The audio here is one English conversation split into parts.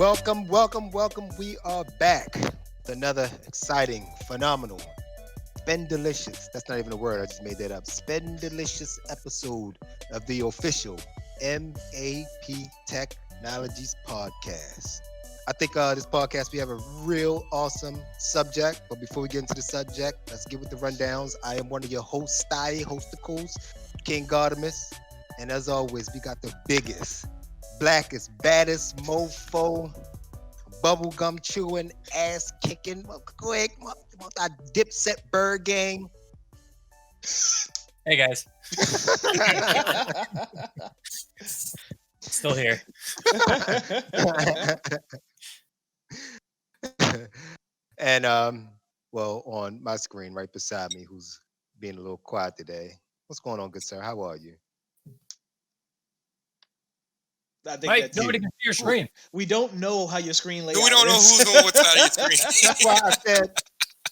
Welcome. We are back with another exciting, phenomenal, spend-delicious. That's not even a word. I just made that up. Spend-delicious episode of the official MAP Technologies podcast. I think this podcast we have a real awesome subject. But before we get into the subject, let's get with the rundowns. I am one of your hosts, hosticles, King Gardamus, and as always, we got the biggest, blackest, baddest mofo bubblegum chewing, ass kicking, quick, dipset bird gang. Hey guys, still here. And well, on my screen right beside me, who's being a little quiet today. What's going on, good sir? How are you? I think Mike, that's nobody you. can see your screen. We don't know how your screen layout We don't know is. who's on what side of your screen. That's why I said.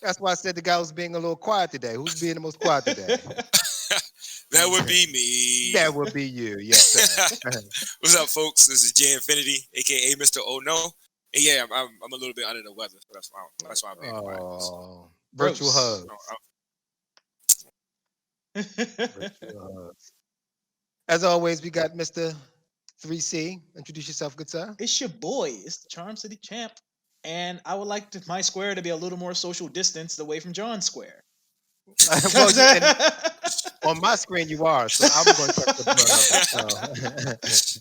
That's why I said the guy was being a little quiet today. Who's being the most quiet today? That would be me. That would be you. Yes, sir. What's up, folks? This is J Infinity, aka Mr. Oh No. And yeah, I'm a little bit under the weather, so that's why I'm being quiet. Oh, virtual Gross. hugs. Virtual hugs. As always, we got Mr. 3C. Introduce yourself, good sir. It's your boy. It's the Charm City Champ. And I would like my square to be a little more social distanced away from John's square. Well, on my screen you are, so I'm going to touch the button. So.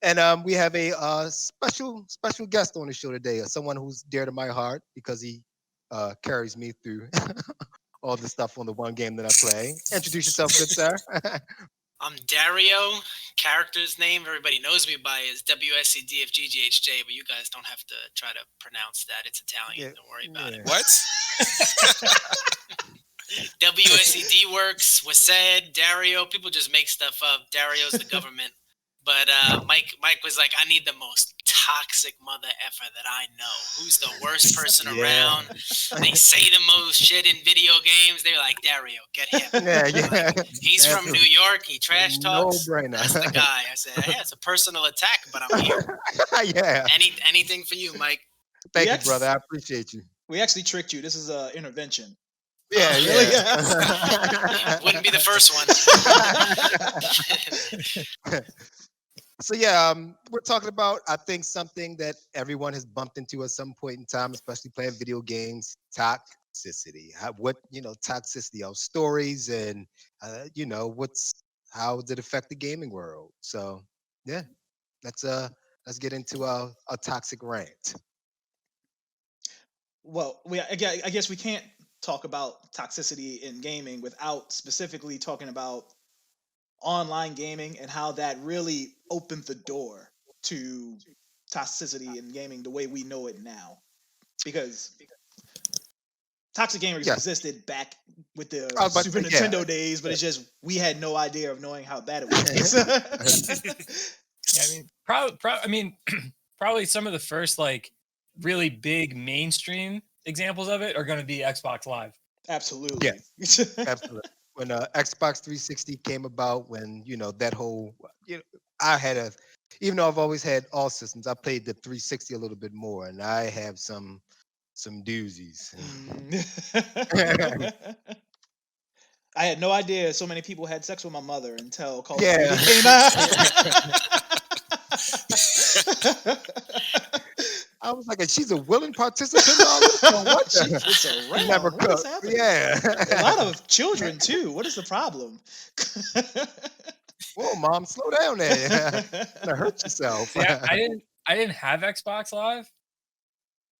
And we have a special guest on the show today, someone who's dear to my heart because he carries me through all the stuff on the one game that I play. Introduce yourself, good sir. I'm Dario. Character's name everybody knows me by is WSCDFGGHJ, but you guys don't have to try to pronounce that. It's Italian. Yeah, Don't worry about it. What? WSCD works. Was said Dario. People just make stuff up. Dario's the government. But Mike was like, I need the most toxic mother effer that I know. Who's the worst person around? They say the most shit in video games. They're like, Dario, get him. Yeah. He's from New York. He trash talks. No brainer. That's the guy. I said, yeah, it's a personal attack, but I'm here. Yeah. Anything for you, Mike. Thank you, Yes. brother. I appreciate you. We actually tricked you. This is an intervention. Yeah, Really? Wouldn't be the first one. So yeah, we're talking about I think something that everyone has bumped into at some point in time, especially playing video games: toxicity. Toxicity, our stories, and how does it affect the gaming world? So yeah, let's get into our toxic rant. Well, I guess we can't talk about toxicity in gaming without specifically talking about online gaming and how that really opened the door to toxicity in gaming the way we know it now. Because toxic gamers Yeah. existed back with the I was about Super to say, yeah. Nintendo days, but it's just we had no idea of knowing how bad it was. Yeah, I mean, probably some of the first like really big mainstream examples of it are going to be Xbox Live. Absolutely. Absolutely. When Xbox 360 came about, when that whole, I had even though I've always had all systems, I played the 360 a little bit more, and I have some doozies. I had no idea so many people had sex with my mother until Call of Yeah. Duty came out. I was like, she's a willing participant in all this? Or what? It's around. Never What is cooked. happening? Yeah. A lot of children too. What is the problem? Whoa, mom, slow down there. Gonna hurt yourself. Yeah, I didn't have Xbox Live,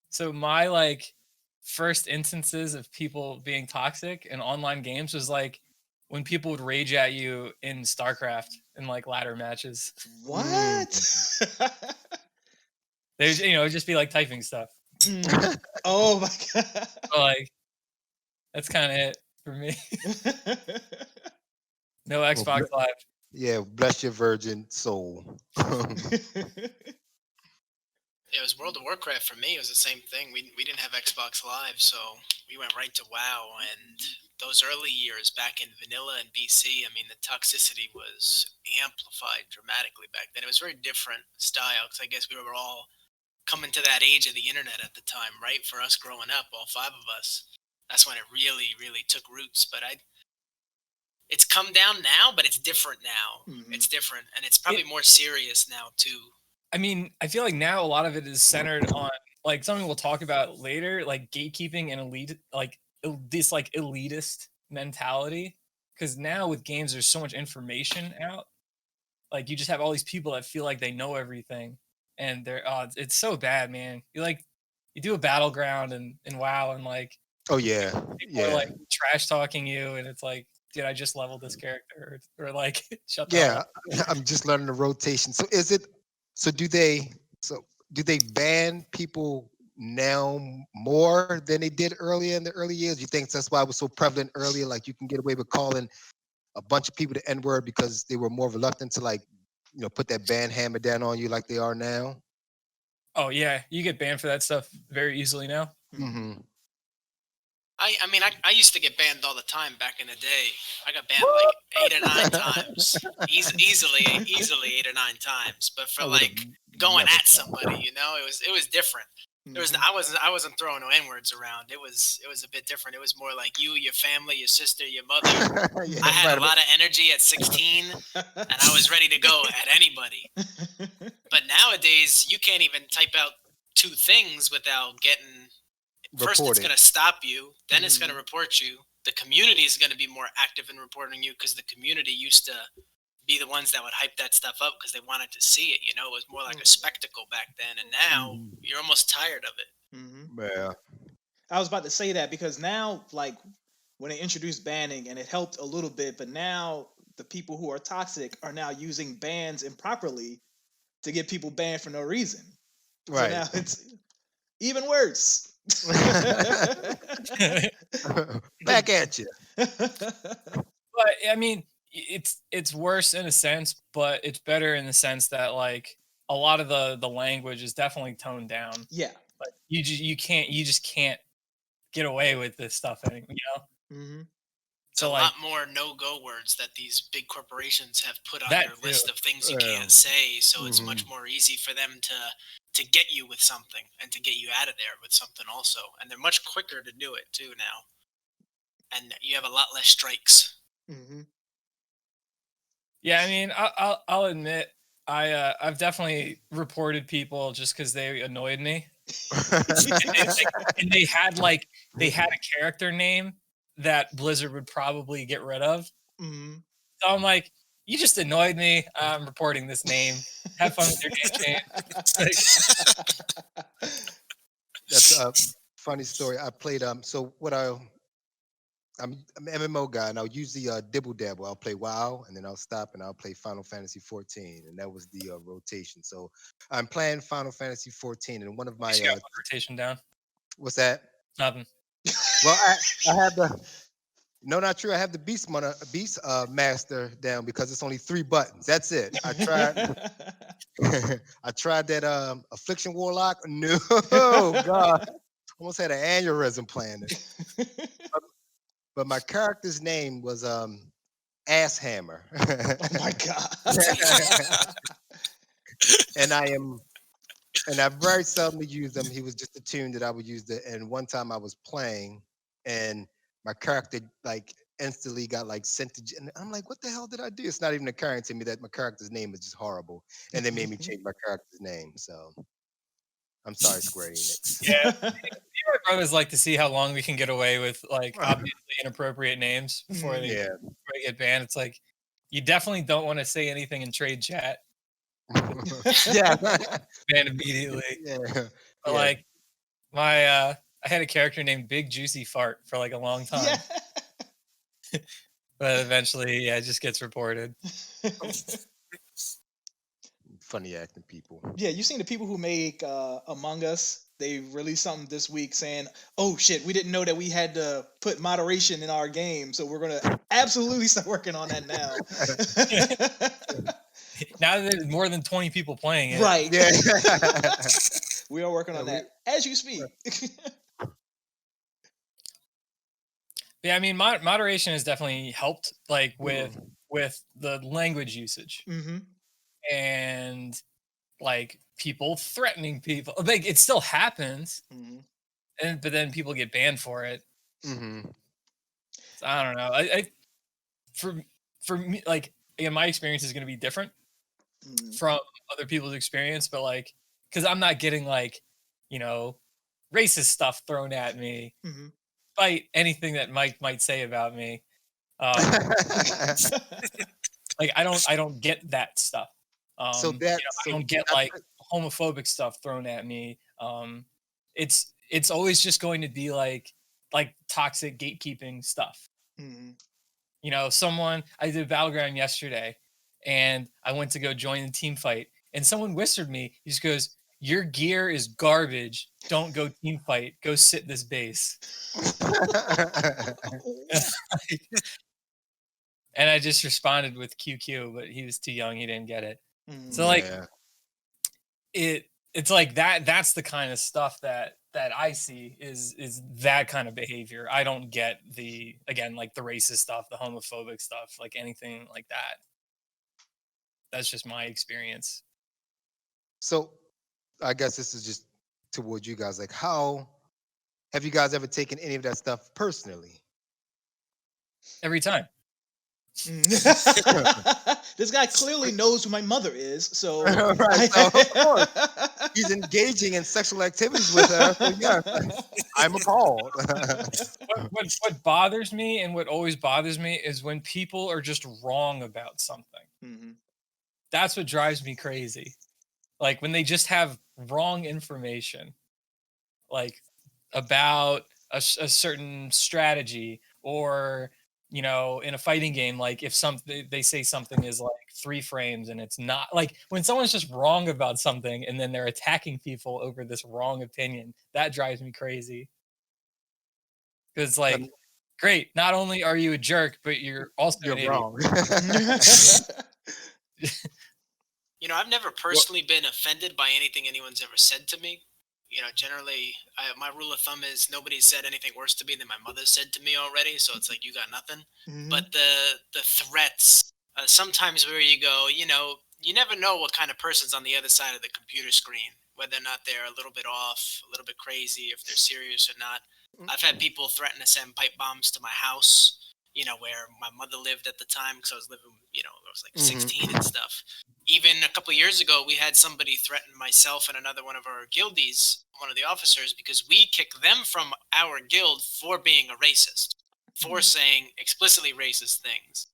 so my like first instances of people being toxic in online games was like when people would rage at you in StarCraft in like ladder matches. What? There's it'd just be like typing stuff. Oh my god. But, like that's kind of it for me. No Xbox Live. Yeah, bless your virgin soul. It was World of Warcraft for me. It was the same thing. We didn't have Xbox Live, so we went right to WoW. And those early years back in vanilla and BC, I mean, the toxicity was amplified dramatically back then. It was a very different style because I guess we were all coming to that age of the internet at the time, right? For us growing up, all 5 of us, that's when it really, really took roots. But it's come down now, but it's different now. Mhm. It's different, and it's probably more serious now too. I mean, I feel like now a lot of it is centered on like something we'll talk about later, like gatekeeping and elite, like this like elitist mentality. Because now with games, there's so much information out. Like you just have all these people that feel like they know everything, and they're it's so bad, man. You do a battleground and WoW, and like Oh yeah, people are yeah, like trash talking you, and it's like, dude, I just leveled this character, or like shut the hell yeah. up. I'm just learning the rotation. So is it? So do they? So do they ban people now more than they did earlier in the early years? You think that's why it was so prevalent earlier? Like you can get away with calling a bunch of people the N word because they were more reluctant to like, put that ban hammer down on you like they are now. Oh yeah, you get banned for that stuff very easily now. Mm-hmm. I mean, I used to get banned all the time back in the day. I got banned like 8 or 9 times, easily 8 or 9 times. But for I would've like going never at somebody, it was different. There was I wasn't throwing no N words around. It was a bit different. It was more like you, your family, your sister, your mother. Yeah, I had right. a lot of energy at 16, and I was ready to go at anybody. But nowadays, you can't even type out 2 things without getting. First, it's Reported. going to stop you. Then it's going to report you. The community is going to be more active in reporting you because the community used to be the ones that would hype that stuff up because they wanted to see it. It was more like a spectacle back then, and now you're almost tired of it. Yeah. I was about to say that because now, like, when they introduced banning and it helped a little bit, but now the people who are toxic are now using bans improperly to get people banned for no reason. So Right. now it's even worse. Back at you. But I mean, it's worse in a sense, but it's better in the sense that like a lot of the language is definitely toned down. Yeah. Like you just can't get away with this stuff anymore. Mm-hmm. There's a lot more no-go words that these big corporations have put on their list of things you can't say. So it's much more easy for them to get you with something and to get you out of there with something also. And they're much quicker to do it too now. And you have a lot less strikes. Mm-hmm. Yeah, I mean, I'll admit I've definitely reported people just because they annoyed me. and they had a character name that Blizzard would probably get rid of. Mm-hmm. So I'm like, you just annoyed me. I'm reporting this name. Have fun with your name change. That's a funny story. I played so what I'm an MMO guy, and I'll use the dibble dabble. I'll play WoW, and then I'll stop and I'll play Final Fantasy 14, and that was the rotation. So I'm playing Final Fantasy 14, and one of my You got one rotation down. what's that? Nothing. Well, I have the no, not true. I have the beast master down because it's only 3 buttons. That's it. I tried. I tried that affliction warlock. No, God, almost had an aneurysm playing it. But my character's name was Ass Hammer. Oh my God. and I very seldomly used him. He was just a tune that I would use. And one time I was playing, and my character like instantly got like sent to. And I'm like, what the hell did I do? It's not even occurring to me that my character's name is just horrible, and they made me change my character's name. So I'm sorry, Square Enix. Yeah, my brothers like to see how long we can get away with like obviously inappropriate names before they get banned. It's like you definitely don't want to say anything in trade chat. Yeah. Banned immediately. Yeah. But like I had a character named Big Juicy Fart for like a long time. Yeah. But eventually, it just gets reported. Funny acting people. Yeah, you seen the people who make Among Us? They released something this week saying, "Oh shit, we didn't know that we had to put moderation in our game, so we're gonna absolutely start working on that now." Now that there's more than 20 people playing it, right? Yeah. We are working on that as you speak. Yeah, I mean, moderation has definitely helped, like with the language usage, Mm-hmm. and like people threatening people. Like it still happens, Mm-hmm. but then people get banned for it. Mm-hmm. So I don't know. I for me, like again, my experience is going to be different Mm-hmm. from other people's experience, but like because I'm not getting like racist stuff thrown at me, Mm-hmm. despite anything that Mike might say about me. Like I don't get that stuff. So that I don't get like homophobic stuff thrown at me. It's always just going to be like toxic gatekeeping stuff. Mm-hmm. I did Battleground yesterday, and I went to go join the team fight, and someone whispered me. He just goes, "Your gear is garbage. Don't go team fight. Go sit this base." And I just responded with QQ, but he was too young. He didn't get it. So like it's like that. That's the kind of stuff that I see is that kind of behavior. I don't get the racist stuff, the homophobic stuff, like anything like that. That's just my experience. So I guess this is just towards you guys. Like, how have you guys ever taken any of that stuff personally? Every time. This guy clearly knows who my mother is, so Right, so of course he's engaging in sexual activities with her. So yes, I'm appalled. What bothers me and what always bothers me is when people are just wrong about something. Mm-hmm. That's what drives me crazy. Like when they just have wrong information, like about a certain strategy, or in a fighting game, like if they say something is like 3 frames and it's not, like when someone's just wrong about something and then they're attacking people over this wrong opinion, that drives me crazy. Because like, great, not only are you a jerk, but you're also You're an idiot. wrong. I've never personally been offended by anything anyone's ever said to me. Generally, my rule of thumb is nobody said anything worse to me than my mother said to me already, so it's like you got nothing. Mm-hmm. But the threats, sometimes where you go, you never know what kind of person's on the other side of the computer screen, whether or not they're a little bit off, a little bit crazy, if they're serious or not. I've had people threaten to send pipe bombs to my house, where my mother lived at the time, because I was living, I was like 16 and stuff. Even a couple of years ago, we had somebody threaten myself and another one of our guildies, one of the officers, because we kicked them from our guild for being a racist, for saying explicitly racist things.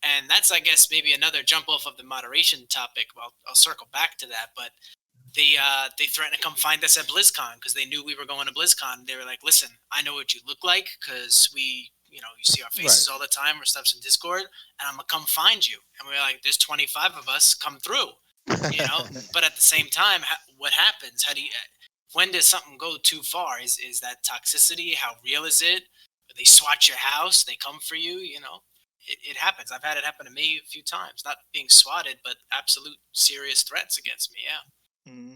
And that's, I guess, maybe another jump off of the moderation topic. Well, I'll circle back to that, but they threatened to come find us at BlizzCon because they knew we were going to BlizzCon. They were like, "Listen, I know what you look like because we, you see our faces all the time or stuff's in Discord, and I'm gonna come find you." And we were like, "There's 25 of us, come through," But at the same time, what happens? When does something go too far? Is that toxicity? How real is it? They swat your house. They come for you. It happens. I've had it happen to me a few times. Not being swatted, but absolute serious threats against me. Yeah. Mm-hmm.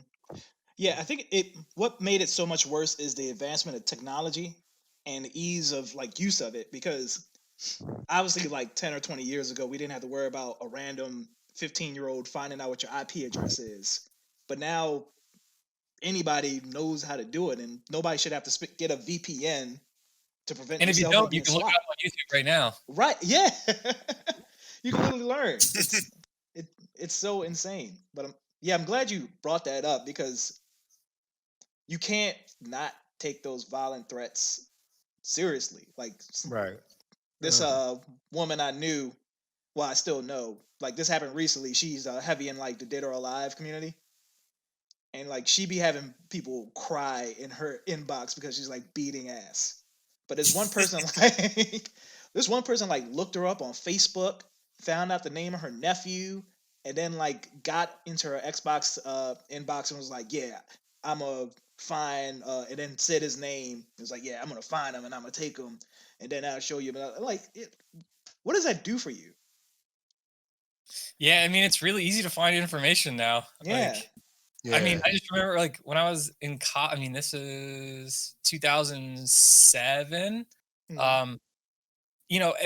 Yeah, I think what made it so much worse is the advancement of technology and the ease of use of it, because obviously 10 or 20 years ago we didn't have to worry about a random 15-year-old finding out what your IP address is. But now anybody knows how to do it, and nobody should have to get a VPN to prevent And if you yourself from don't, you being can look it swapped. up on YouTube right now. Right, yeah. You can literally learn. It's so insane. But I'm glad you brought that up, because you can't not take those violent threats seriously. Right. This woman I knew, well, I still know, this happened recently. She's heavy in the Dead or Alive community, and she be having people cry in her inbox because she's beating ass. But there's one person looked her up on Facebook, found out the name of her nephew, and then got into her Xbox inbox and was like, "Yeah, I'm a find," and then said his name. It was like, "Yeah, I'm gonna find him and I'm gonna take him, and then I'll show you." But what does that do for you? Yeah, I mean, it's really easy to find information now. Yeah. Yeah. I mean, I just remember when I was in I mean, this is 2007. Mhm.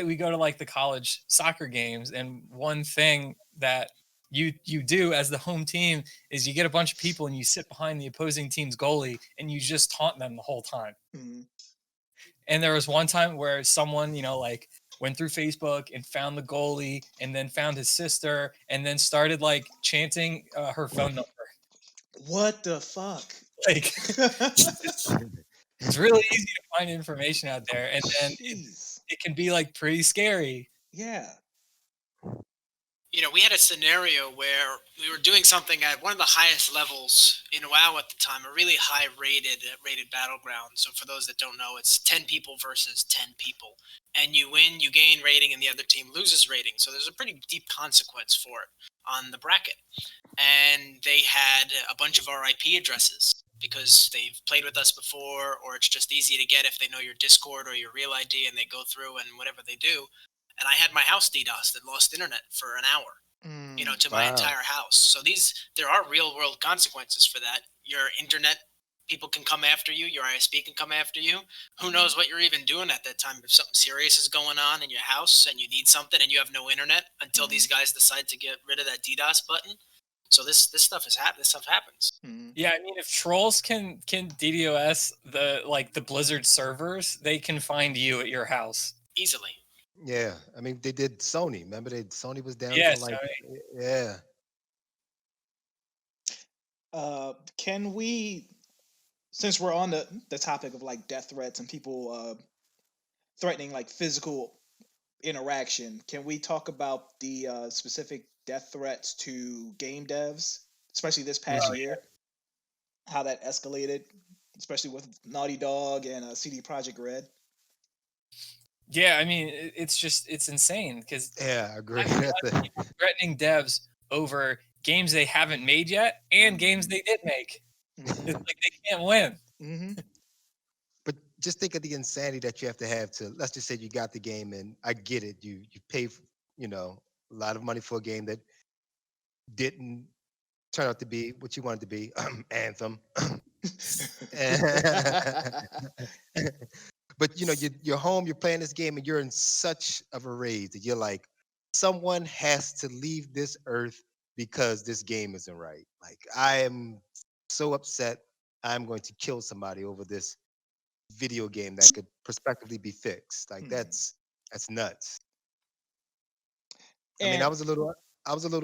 We go to the college soccer games, and one thing that you do as the home team is you get a bunch of people and you sit behind the opposing team's goalie and you just taunt them the whole time. Mm-hmm. And there was one time where someone, like went through Facebook and found the goalie and then found his sister and then started like chanting her phone number. What the fuck? Like it's really easy to find information out there, and then it can be like pretty scary. Yeah. We had a scenario where we were doing something at one of the highest levels in WoW at the time, a really high rated battleground. So for those that don't know, it's 10 people versus 10 people. And you win, you gain rating, and the other team loses rating. So there's a pretty deep consequence for it on the bracket. And they had a bunch of our IP addresses because they've played with us before, or it's just easy to get if they know your Discord or your real ID and they go through and whatever they do. And I had my house DDoSed and lost internet for an hour, to my entire house. So there are real world consequences for that. Your internet, people can come after you. Your ISP can come after you. Who knows what you're even doing at that time? If something serious is going on in your house and you need something and you have no internet until these guys decide to get rid of that DDoS button. So this stuff this stuff happens. Yeah, I mean, if trolls can DDoS the Blizzard servers, they can find you at your house easily. Yeah, I mean, they did Sony. Remember, Sony was down Yeah, for like, Sony. yeah. Can we, since we're on the topic of like death threats and people threatening like physical interaction, can we talk about the specific death threats to game devs, especially this past year? How that escalated, especially with Naughty Dog and CD Projekt Red. Yeah, I mean, it's insane because I agree. Threatening devs over games they haven't made yet and games they did make. It's like they can't win. Mm-hmm. But just think of the insanity that you have to. Let's just say you got the game, and I get it. You pay, a lot of money for a game that didn't turn out to be what you wanted to be. Anthem. But you're home, you're playing this game, and you're in such of a rage that you're like, someone has to leave this earth because this game isn't right. Like, I am so upset. I'm going to kill somebody over this video game that could prospectively be fixed. Like, that's nuts. I mean, I was a little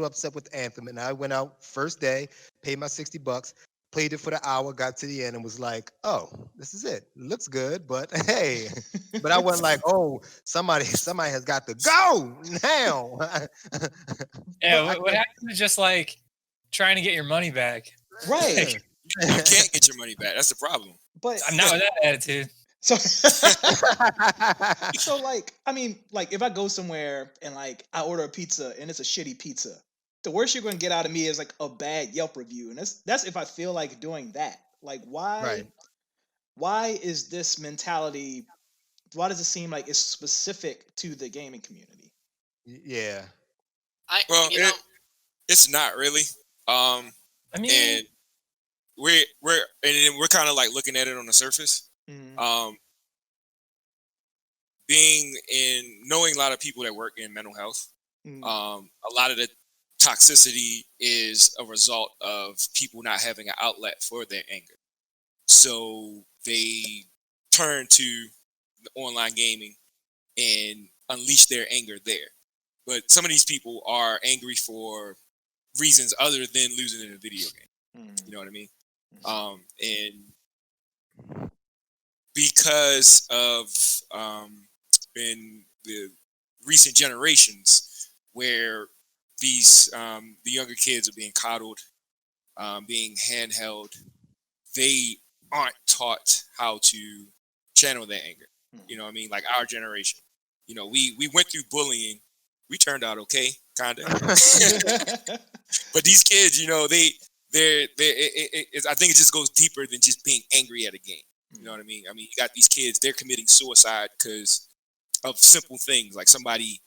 upset with Anthem, and I went out first day, paid my $60, played it for the hour, got to the end, and was like, "Oh, this is it. It looks good, but hey." But I wasn't like, "Oh, somebody has got to go now." Yeah, what happened to just like trying to get your money back? Right. You can't get your money back. That's the problem. But I'm not with that attitude. So, like, I mean, like, if I go somewhere and like I order a pizza and it's a shitty pizza, the worst you're gonna get out of me is like a bad Yelp review, and that's if I feel like doing that. Like, why is this mentality? Why does it seem like it's specific to the gaming community? Yeah. It's not really. I mean, and we're kind of like looking at it on the surface. Knowing a lot of people that work in mental health, a lot of the toxicity is a result of people not having an outlet for their anger. So they turn to online gaming and unleash their anger there. But some of these people are angry for reasons other than losing in a video game. You know what I mean? And because of in the recent generations where these the younger kids are being coddled, being handheld, they aren't taught how to channel their anger. You know what I mean? Like our generation. We went through bullying. We turned out okay, kind of. But these kids, I think it just goes deeper than just being angry at a game. You know what I mean? I mean, you got these kids, they're committing suicide because of simple things like somebody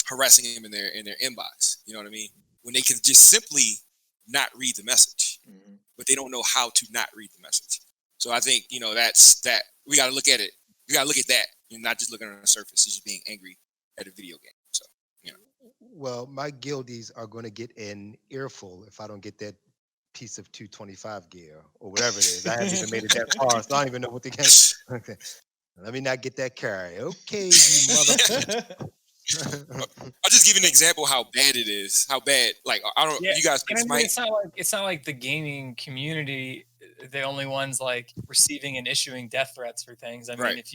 harassing them in their inbox. You know what I mean? When they can just simply not read the message, but they don't know how to not read the message. So I think, that's that. We got to look at it. We got to look at that and not just looking on the surface, just being angry at a video game. So, well, my guildies are going to get an earful if I don't get that piece of 225 gear or whatever it is. I haven't even made it that far, so I don't even know what the game. Okay. Let me not get that carry. Okay, you mother. I'll just give you an example how bad it is. How bad, like I don't. Yeah, You guys and I mean, might. it's not like the gaming community, the only ones like receiving and issuing death threats for things. I mean, Right.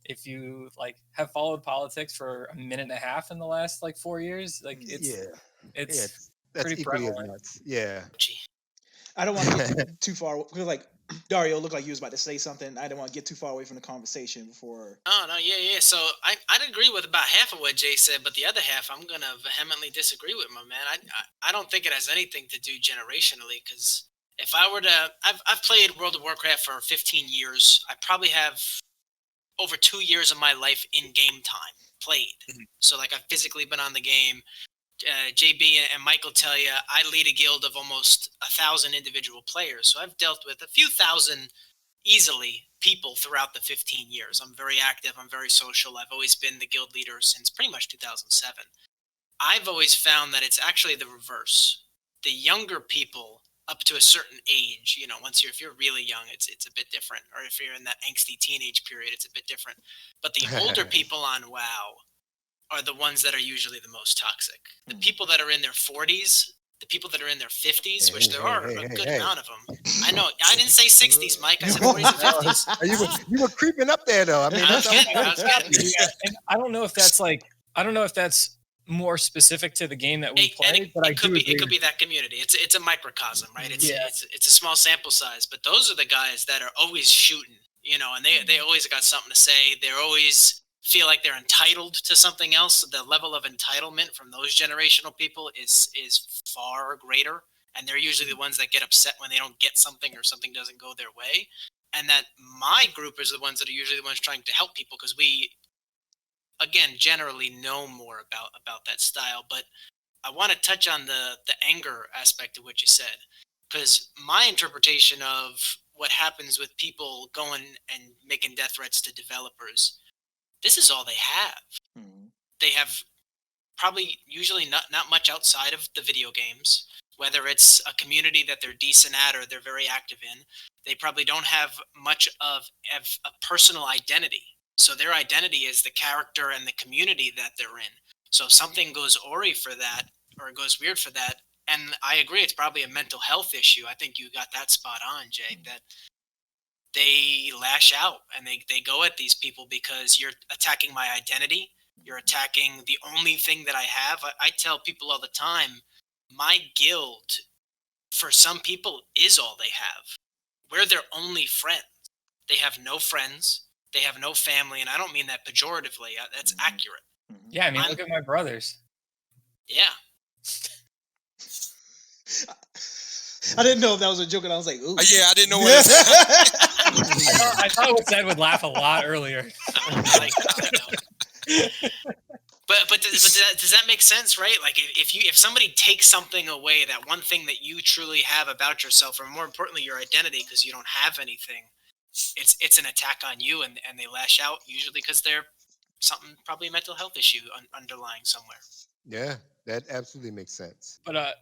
if you like have followed politics for a minute and a half in the last like 4 years, like Yeah, it's that's pretty equally as prevalent. nuts. Yeah. Gee. I don't want to get too far because, like, Dario looked like he was about to say something. I didn't want to get too far away from the conversation before. Oh no, yeah. So I'd agree with about half of what Jay said, but the other half I'm gonna vehemently disagree with my man. I don't think it has anything to do generationally because if I were to, I've played World of Warcraft for 15 years. I probably have over 2 years of my life in game time played. Mhm. So like I've physically been on the game. JB and Michael tell you I lead a guild of almost 1,000 individual players. So I've dealt with a few thousand easily people throughout the 15 years. I'm very active. I'm very social. I've always been the guild leader since pretty much 2007. I've always found that it's actually the reverse. The younger people up to a certain age, once if you're really young, it's a bit different. Or if you're in that angsty teenage period, it's a bit different. But the older people on WoW are the ones that are usually the most toxic. The people that are in their 40s, the people that are in their 50s, which there are a good amount of them. I know. I didn't say 60s, Mike. I said 40s and 50s. You were creeping up there, though. I mean, I was getting. Yeah, and I don't know if that's more specific to the game that we played, but I do agree. It could be that community. It's a microcosm, right? It's a small sample size, but those are the guys that are always shooting, and they always got something to say. They're always feel like they're entitled to something else. The level of entitlement from those generational people is far greater, and they're usually the ones that get upset when they don't get something or something doesn't go their way. And that my group is the ones that are usually the ones trying to help people because we, again, generally know more about that style. But I want to touch on the anger aspect of what you said, because my interpretation of what happens with people going and making death threats to developers, this is all they have. Hmm. They have probably usually not much outside of the video games, whether it's a community that they're decent at or they're very active in. They probably don't have much of a personal identity. So their identity is the character and the community that they're in. So if something goes awry for that or goes weird for that, and I agree it's probably a mental health issue. I think you got that spot on, Jay, that they lash out and they go at these people because you're attacking my identity. You're attacking the only thing that I have. I tell people all the time, my guild, for some people, is all they have. We're their only friends. They have no friends. They have no family. And I don't mean that pejoratively. That's accurate. Yeah, I mean, look at my brothers. Yeah. I didn't know if that was a joke, and I was like, "Ooh." Yeah, I didn't know what it was. I thought what said would laugh a lot earlier. But does that make sense, right? Like if somebody takes something away, that one thing that you truly have about yourself, or more importantly, your identity, because you don't have anything, it's an attack on you, and they lash out usually because they're probably a mental health issue underlying somewhere. Yeah, that absolutely makes sense. But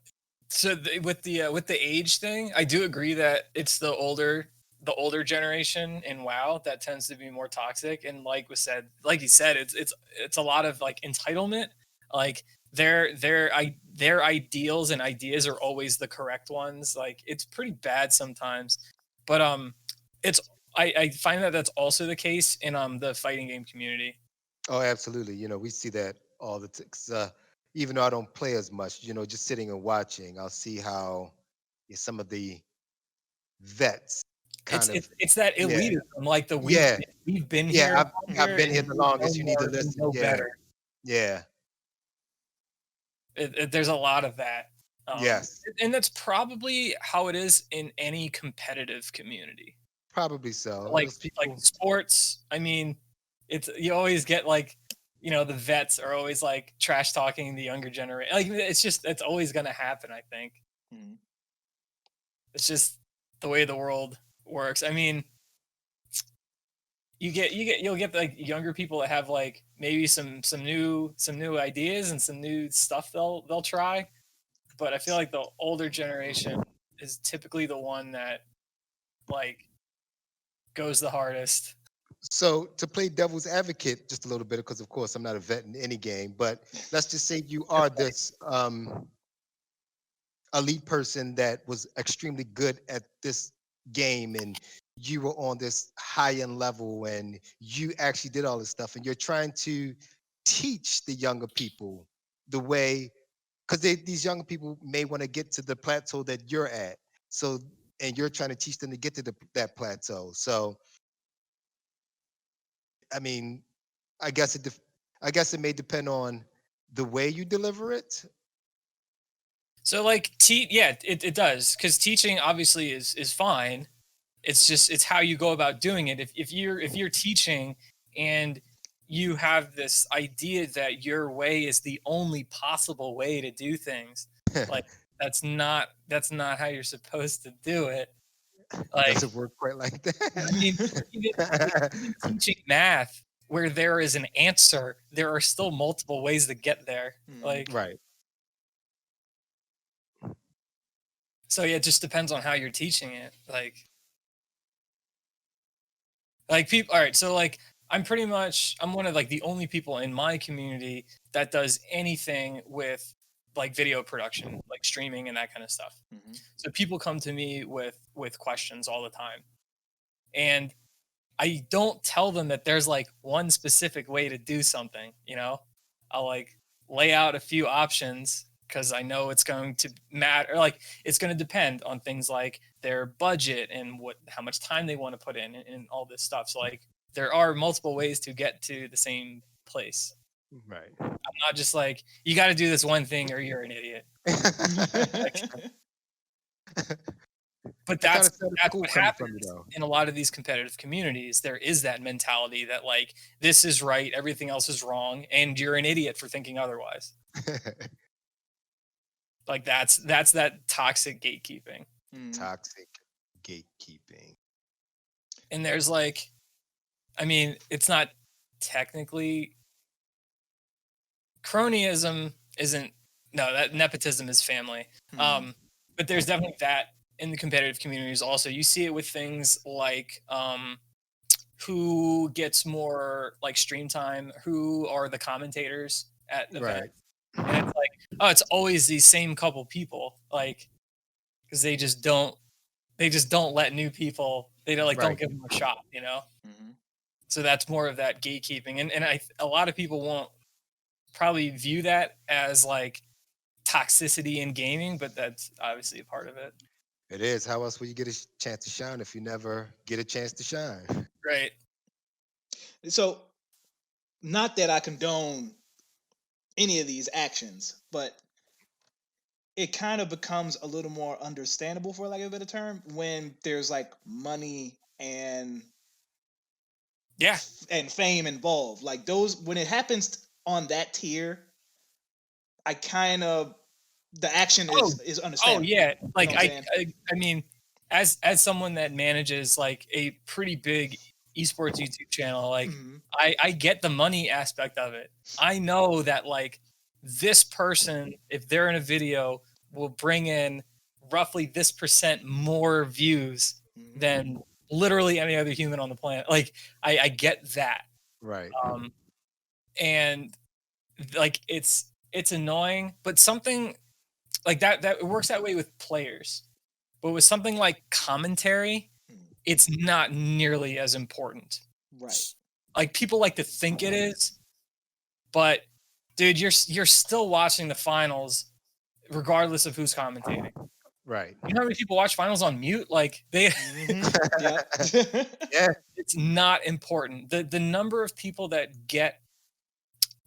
so with the age thing, I do agree that it's the older generation in WoW that tends to be more toxic. And like you said, it's a lot of like entitlement. Like their ideals and ideas are always the correct ones. Like it's pretty bad sometimes. But I find that that's also the case in the fighting game community. Oh, absolutely. We see that all the time. Even though I don't play as much, just sitting and watching, I'll see how some of the vets kind of. It's that elitism, like we've been here. I've been here the longest. You need to listen. Know better. Yeah. There's a lot of that. Yes. And that's probably how it is in any competitive community. Probably so. Like sports. I mean, you always get like, the vets are always like trash talking the younger generation. Like it's always going to happen. I think it's just the way the world works. I mean, you'll get like younger people that have like maybe some new ideas and some new stuff they'll try. But I feel like the older generation is typically the one that like goes the hardest. So to play devil's advocate just a little bit, because of course I'm not a vet in any game, but let's just say you are this elite person that was extremely good at this game, and you were on this high end level, and you actually did all this stuff, and you're trying to teach the younger people the way, because these younger people may want to get to the plateau that you're at. So, and you're trying to teach them to get to that plateau. So, I mean, I guess I guess it may depend on the way you deliver it. So like yeah, it does, because teaching obviously is fine. It's just it's how you go about doing it. If you're teaching and you have this idea that your way is the only possible way to do things, like that's not how you're supposed to do it. Like, Doesn't work quite like I mean, that. even teaching math where there is an answer, there are still multiple ways to get there. Like, Right. so yeah, it just depends on how you're teaching it. Like people. All right, so like I'm one of like the only people in my community that does anything with like video production, like streaming and that kind of stuff. Mm-hmm. So people come to me with questions all the time, and I don't tell them that there's like one specific way to do something. I'll like lay out a few options because I know it's going to matter. Like it's going to depend on things like their budget and how much time they want to put in and all this stuff. So like there are multiple ways to get to the same place. Right. I'm not just like, you got to do this one thing or you're an idiot. But that's what happens in a lot of these competitive communities. There is that mentality that like, this is right, everything else is wrong, and you're an idiot for thinking otherwise. Like that's that toxic gatekeeping. Toxic gatekeeping. And there's like, I mean, it's not technically cronyism that nepotism is family. But there's definitely that in the competitive communities also. You see it with things like who gets more like stream time, who are the commentators at events. And it's like, oh, it's always these same couple people, like, because they just don't let new people, they don't give them a shot, So that's more of that gatekeeping, and a lot of people won't probably view that as like toxicity in gaming, but that's obviously a part of it. It is. How else will you get a chance to shine if you never get a chance to shine? Right. So, not that I condone any of these actions, but it kind of becomes a little more understandable, for lack of a better term, when there's like money and fame involved. Like those, when it happens on that tier, I kind of, the action is understandable. Oh yeah, like I mean, as someone that manages like a pretty big esports YouTube channel, like I get the money aspect of it. I know that like this person, if they're in a video, will bring in roughly this % more views than literally any other human on the planet. Like I get that. Right. And like it's annoying, but something like that it works that way with players. But with something like commentary, it's not nearly as important. Right. Like people like to think it is, but dude, you're still watching the finals regardless of who's commentating. Right. You know how many people watch finals on mute? Like they Yeah. It's not important. The number of people that get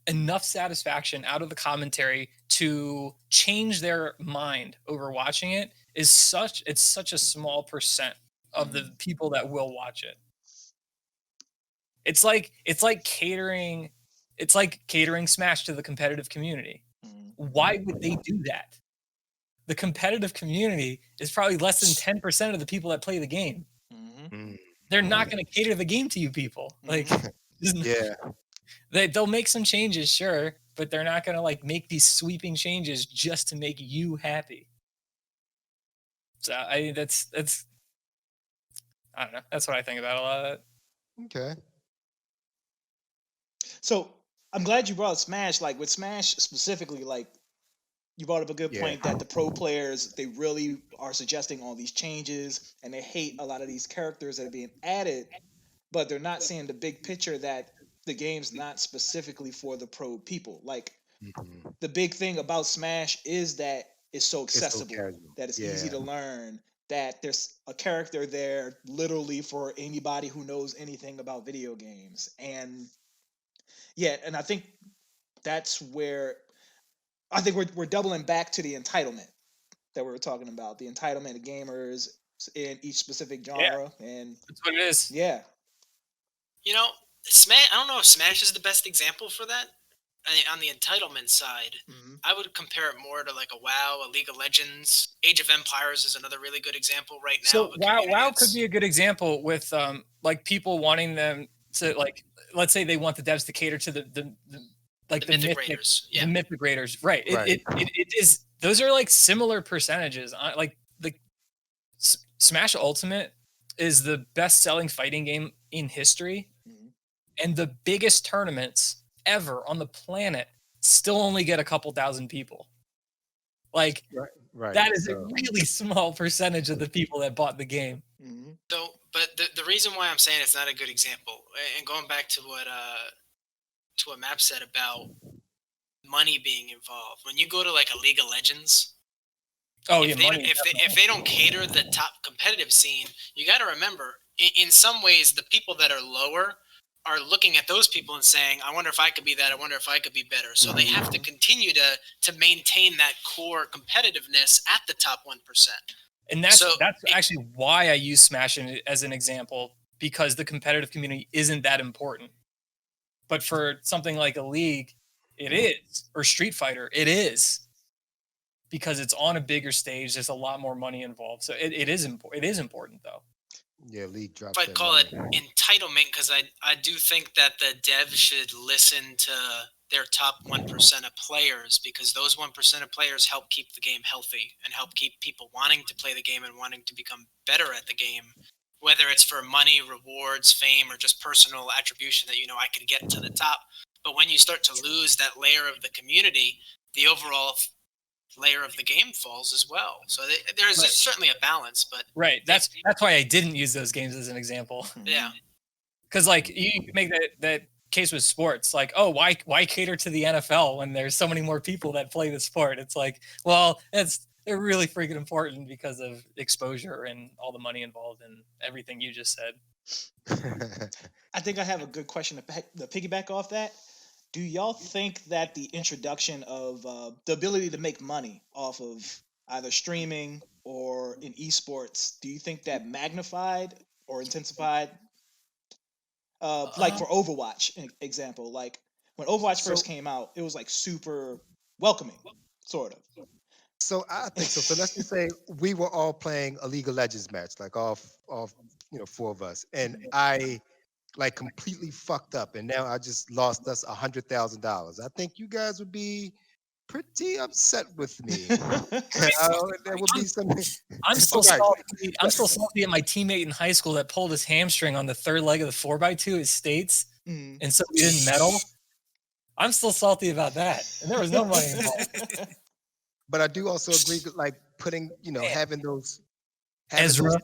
enough satisfaction out of the commentary to change their mind over watching it is such a small % of the people that will watch it. It's like catering Smash to the competitive community. Why would they do that? The competitive community is probably less than 10% of the people that play the game. they're not going to cater the game to you people. Like, Yeah. they'll make some changes, sure, but they're not going to like make these sweeping changes just to make you happy. So I that's I don't know. That's what I think about a lot of that. Okay. So I'm glad you brought Smash. Like with Smash specifically, like you brought up a good Yeah. point that the pro players, they really are suggesting all these changes and they hate a lot of these characters that are being added, but they're not seeing the big picture that the game's not specifically for the pro people. Like Mhm. the big thing about Smash is that it's so It's so accessible, casual. that it's easy Yeah. to learn, that there's a character there literally for anybody who knows anything about video games. And yeah, and I think that's where I think we're doubling back to the entitlement that we were talking about, the entitlement of gamers in each specific Yeah, genre. And that's what it is. yeah. You know, Smash. I don't know if Smash is the best example for that. On the entitlement side, Mhm. I would compare it more to like a WoW, a League of Legends. Age of Empires is another really good example right now. So of a WoW community could that's- be a good example with like people wanting them to like, let's say they want the devs to cater to the like the Mythic Raiders. Yeah. the Mythic Raiders, right? Right. It is. Those are like similar percentages. Like the Smash Ultimate is the best-selling fighting game in history, Mhm. and the biggest tournaments ever on the planet still only get a couple thousand people. Like Right. that is a So, really small percentage of the people that bought the game. Mhm. So, but the reason why I'm saying it's not a good example, and going back to what Map said about money being involved, when you go to like a League of Legends, Oh yeah, if they money. if they don't cater the top competitive scene, you got to remember, in some ways, the people that are lower are looking at those people and saying, "I wonder if I could be that. I wonder if I could be better." So they have to continue to maintain that core competitiveness at the top 1%. And that's So actually why I use Smash as an example, because the competitive community isn't that important. But for something like a League, it is, or Street Fighter, it is, because it's on a bigger stage. There's a lot more money involved, so it is important. It is important though. yeah, League drops I'd that call it money. entitlement, because I do think that the devs should listen to their top 1% of players, because those 1% of players help keep the game healthy and help keep people wanting to play the game and wanting to become better at the game, whether it's for money, rewards, fame, or just personal attribution that, I could get to the top. But when you start to lose that layer of the community, the overall layer of the game falls as well. So there's Right. certainly a balance, but Right. That's why I didn't use those games as an example. yeah. Because like you make that case with sports, like, oh, why cater to the NFL when there's so many more people that play the sport? It's like, well, they're really freaking important because of exposure and all the money involved and everything you just said. I think I have a good question to piggyback off that. Do y'all think that the introduction of the ability to make money off of either streaming or in esports, do you think that magnified or intensified? Like for Overwatch, example, like when Overwatch So- first came out, it was like super welcoming, sort of. So I think so. So let's just say we were all playing a League of Legends match, like all four of us, and I like completely fucked up, and now I just lost us $100,000. I think you guys would be pretty upset with me. There would be some. I'm still Right. salty. I'm still salty at my teammate in high school that pulled his hamstring on the third leg of the 4x2 at States, Mm. and so we didn't medal. I'm still salty about that, and there was no money involved. But I do also agree, like putting, having those Ezra.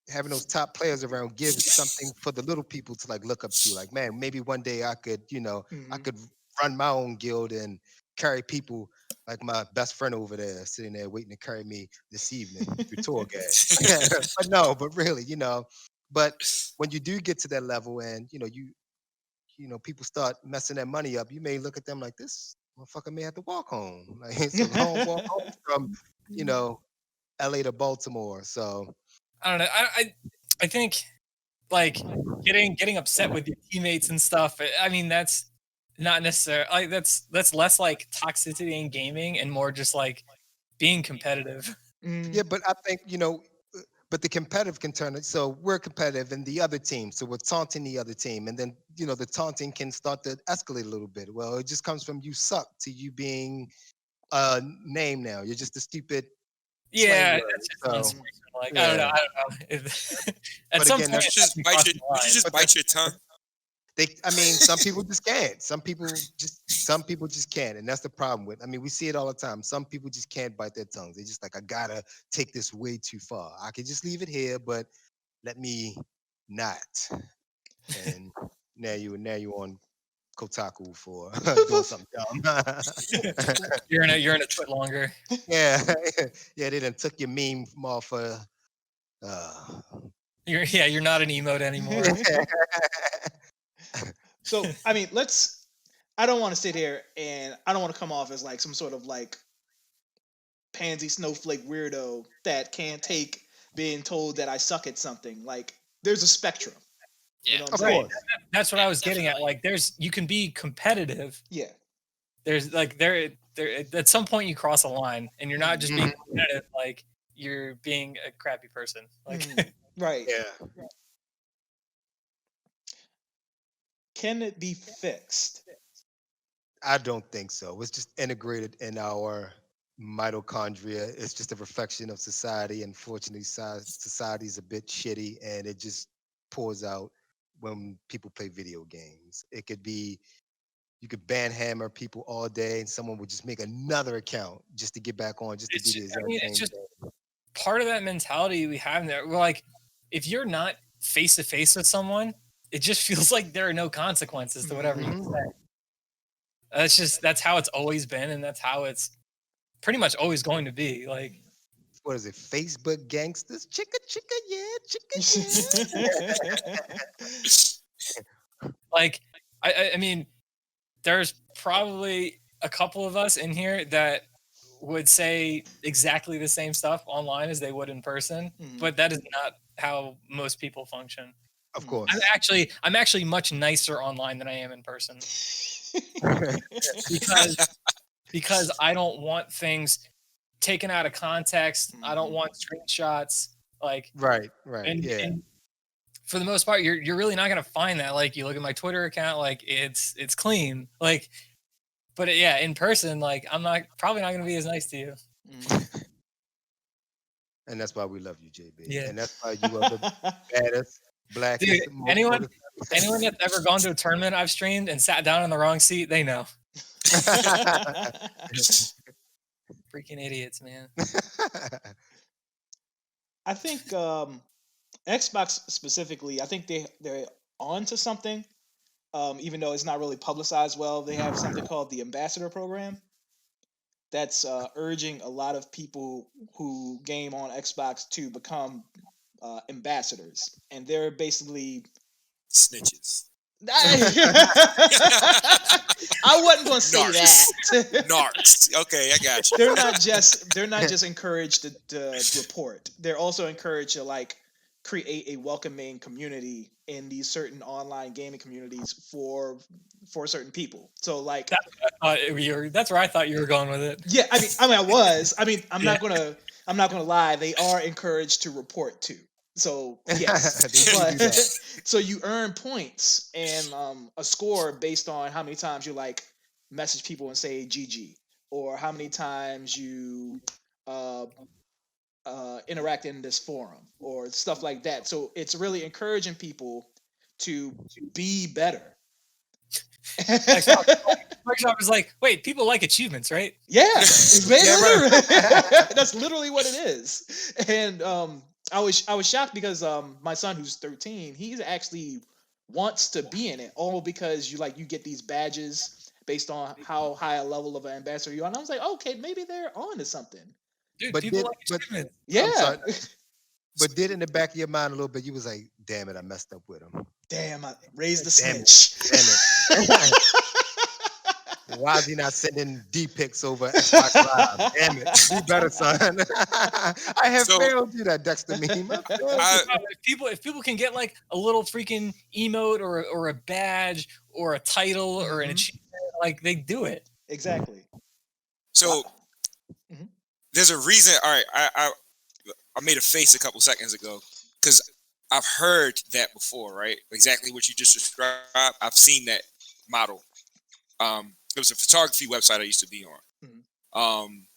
having those top players around gives something for the little people to like look up to. Like, man, maybe one day I could, I Mhm. could run my own guild and carry people like my best friend over there sitting there waiting to carry me this evening through tour gas. But no, but really, but when you do get to that level and people start messing that money up, you may look at them like, this motherfucker may have to walk home. Like it's a long walk home from, LA to Baltimore. So I don't know. I think like getting upset with your teammates and stuff. I mean, that's not necessarily like that's less like toxicity in gaming and more just like being competitive. Mm. yeah, but I think, but the competitive can turn it. So we're competitive and the other team. So we're taunting the other team. And then, the taunting can start to escalate a little bit. Well, it just comes from you suck to you being a name now. You're just a stupid slang Yeah, word. that's just So, unsportsmanlike. Like, I don't know. yeah. I don't know. At But some again, point, You it should has just to bite cross your. the You should line. just But bite your tongue. some people just can't. Some people just can't. And that's the problem with, we see it all the time. Some people just can't bite their tongues. They're just like, I gotta take this way too far. I could just leave it here, but let me not. And now you on Kotaku for doing something dumb. You're in a twit longer. Yeah, yeah, they done took your meme from off. Uh, You're not an emote anymore. So I don't want to sit here and I don't want to come off as like some sort of like pansy snowflake weirdo that can't take being told that I suck at something. Like there's a spectrum. You Yeah. know what I'm of saying? course, That's what I was getting at. Definitely. Like, you can be competitive. Yeah. There's like there at some point you cross a line, and you're not just being competitive. Like, you're being a crappy person. Like, Right. yeah. Can it be fixed? I don't think so. It's just integrated in our mitochondria. It's just a reflection of society. Unfortunately, society is a bit shitty, and it just pours out when people play video games. It could be you could banhammer people all day, and someone would just make another account just to get back on, just to do the exact it's same just thing. part of that mentality we have there. We're like, if you're not face to face with someone, it just feels like there are no consequences to whatever you say. That's how it's always been, and that's how it's pretty much always going to be. Like, What is it? Facebook gangsters? Chicka chicka yeah, chicka yeah. like I mean, there's probably a couple of us in here that would say exactly the same stuff online as they would in person, but that is not how most people function. Of course. I'm actually much nicer online than I am in person because I don't want things taken out of context. I don't want screenshots. Like, right, and, yeah. and for the most part, you're really not gonna find that. Like, you look at my Twitter account, like it's clean. Like, but yeah, in person, like I'm probably not gonna be as nice to you. And that's why we love you, JB. Yeah. And that's why you are the baddest, blackest. Dude, anyone that's ever gone to a tournament I've streamed and sat down in the wrong seat, they know. Freaking idiots, man. I think Xbox specifically, I think they're on to something. Even though it's not really publicized well, they have something called the Ambassador Program that's urging a lot of people who game on Xbox to become ambassadors, and they're basically Snitches. I wasn't going to say that. Narcs. Okay, I got you. They're not just encouraged to report. They're also encouraged to like create a welcoming community in these certain online gaming communities for certain people. So like that's where I thought you were going with it. yeah, I was. I'm not gonna lie. They are encouraged to report too. So yes, but so you earn points and a score based on how many times you like message people and say GG, or how many times you interact in this forum or stuff like that. So it's really encouraging people to be better. Microsoft is like, wait, people like achievements, right? Yeah, right. that's literally what it is. And I was shocked because my son, who's 13, he actually wants to be in it, all because you get these badges based on how high a level of an ambassador you are. And I was like, okay, maybe they're on to something. Dude, But people did- like but- achievements. Yeah. But did in the back of your mind a little bit, you was like, damn it, I messed up with him. Damn, I raised the Damn it. snitch. Damn it. Why is he not sending D pics over Xbox Live? Damn it. Do better, son. I have So- failed you, that Dexter meme. I failed you. If people can get like a little freaking emote or a badge or a title or an achievement, like they do it. Exactly. So Mhm. there's a reason. All right, I made a face a couple seconds ago because I've heard that before, right? Exactly what you just described. I've seen that model. It was a photography website I used to be on. Mhm.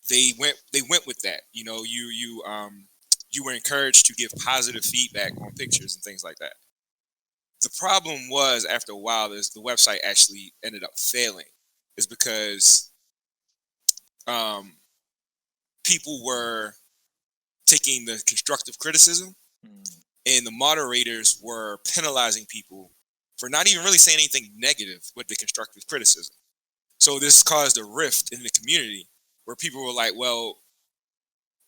They went with that. You know, you were encouraged to give positive feedback on pictures and things like that. The problem was after a while is the website actually ended up failing. Is because people were taking the constructive criticism and the moderators were penalizing people for not even really saying anything negative with the constructive criticism. So this caused a rift in the community where people were like, well,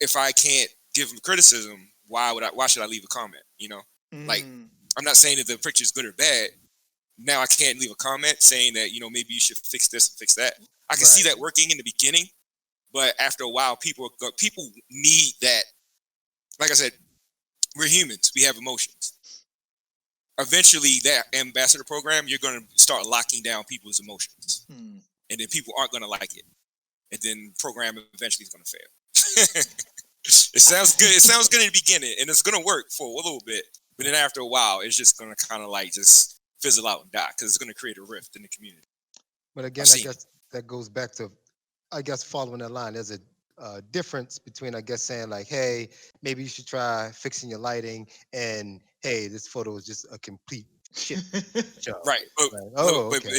if I can't give them criticism, why should I leave a comment? You know, like, I'm not saying that the picture is good or bad. Now I can't leave a comment saying that, you know, maybe you should fix this and fix that. I can see that working in the beginning, but after a while, people need that. Like I said, we're humans. We have emotions. Eventually, that ambassador program, you're going to start locking down people's emotions. And then people aren't going to like it. And then the program eventually is going to fail. It sounds good. It sounds good in the beginning, and it's going to work for a little bit. But then after a while, it's just going to kind of like just fizzle out and die because it's going to create a rift in the community. But again, I guess that goes back to, I guess, following that line. There's a difference between, I guess, saying like, hey, maybe you should try fixing your lighting, and hey, this photo is just a complete shit show. Right. But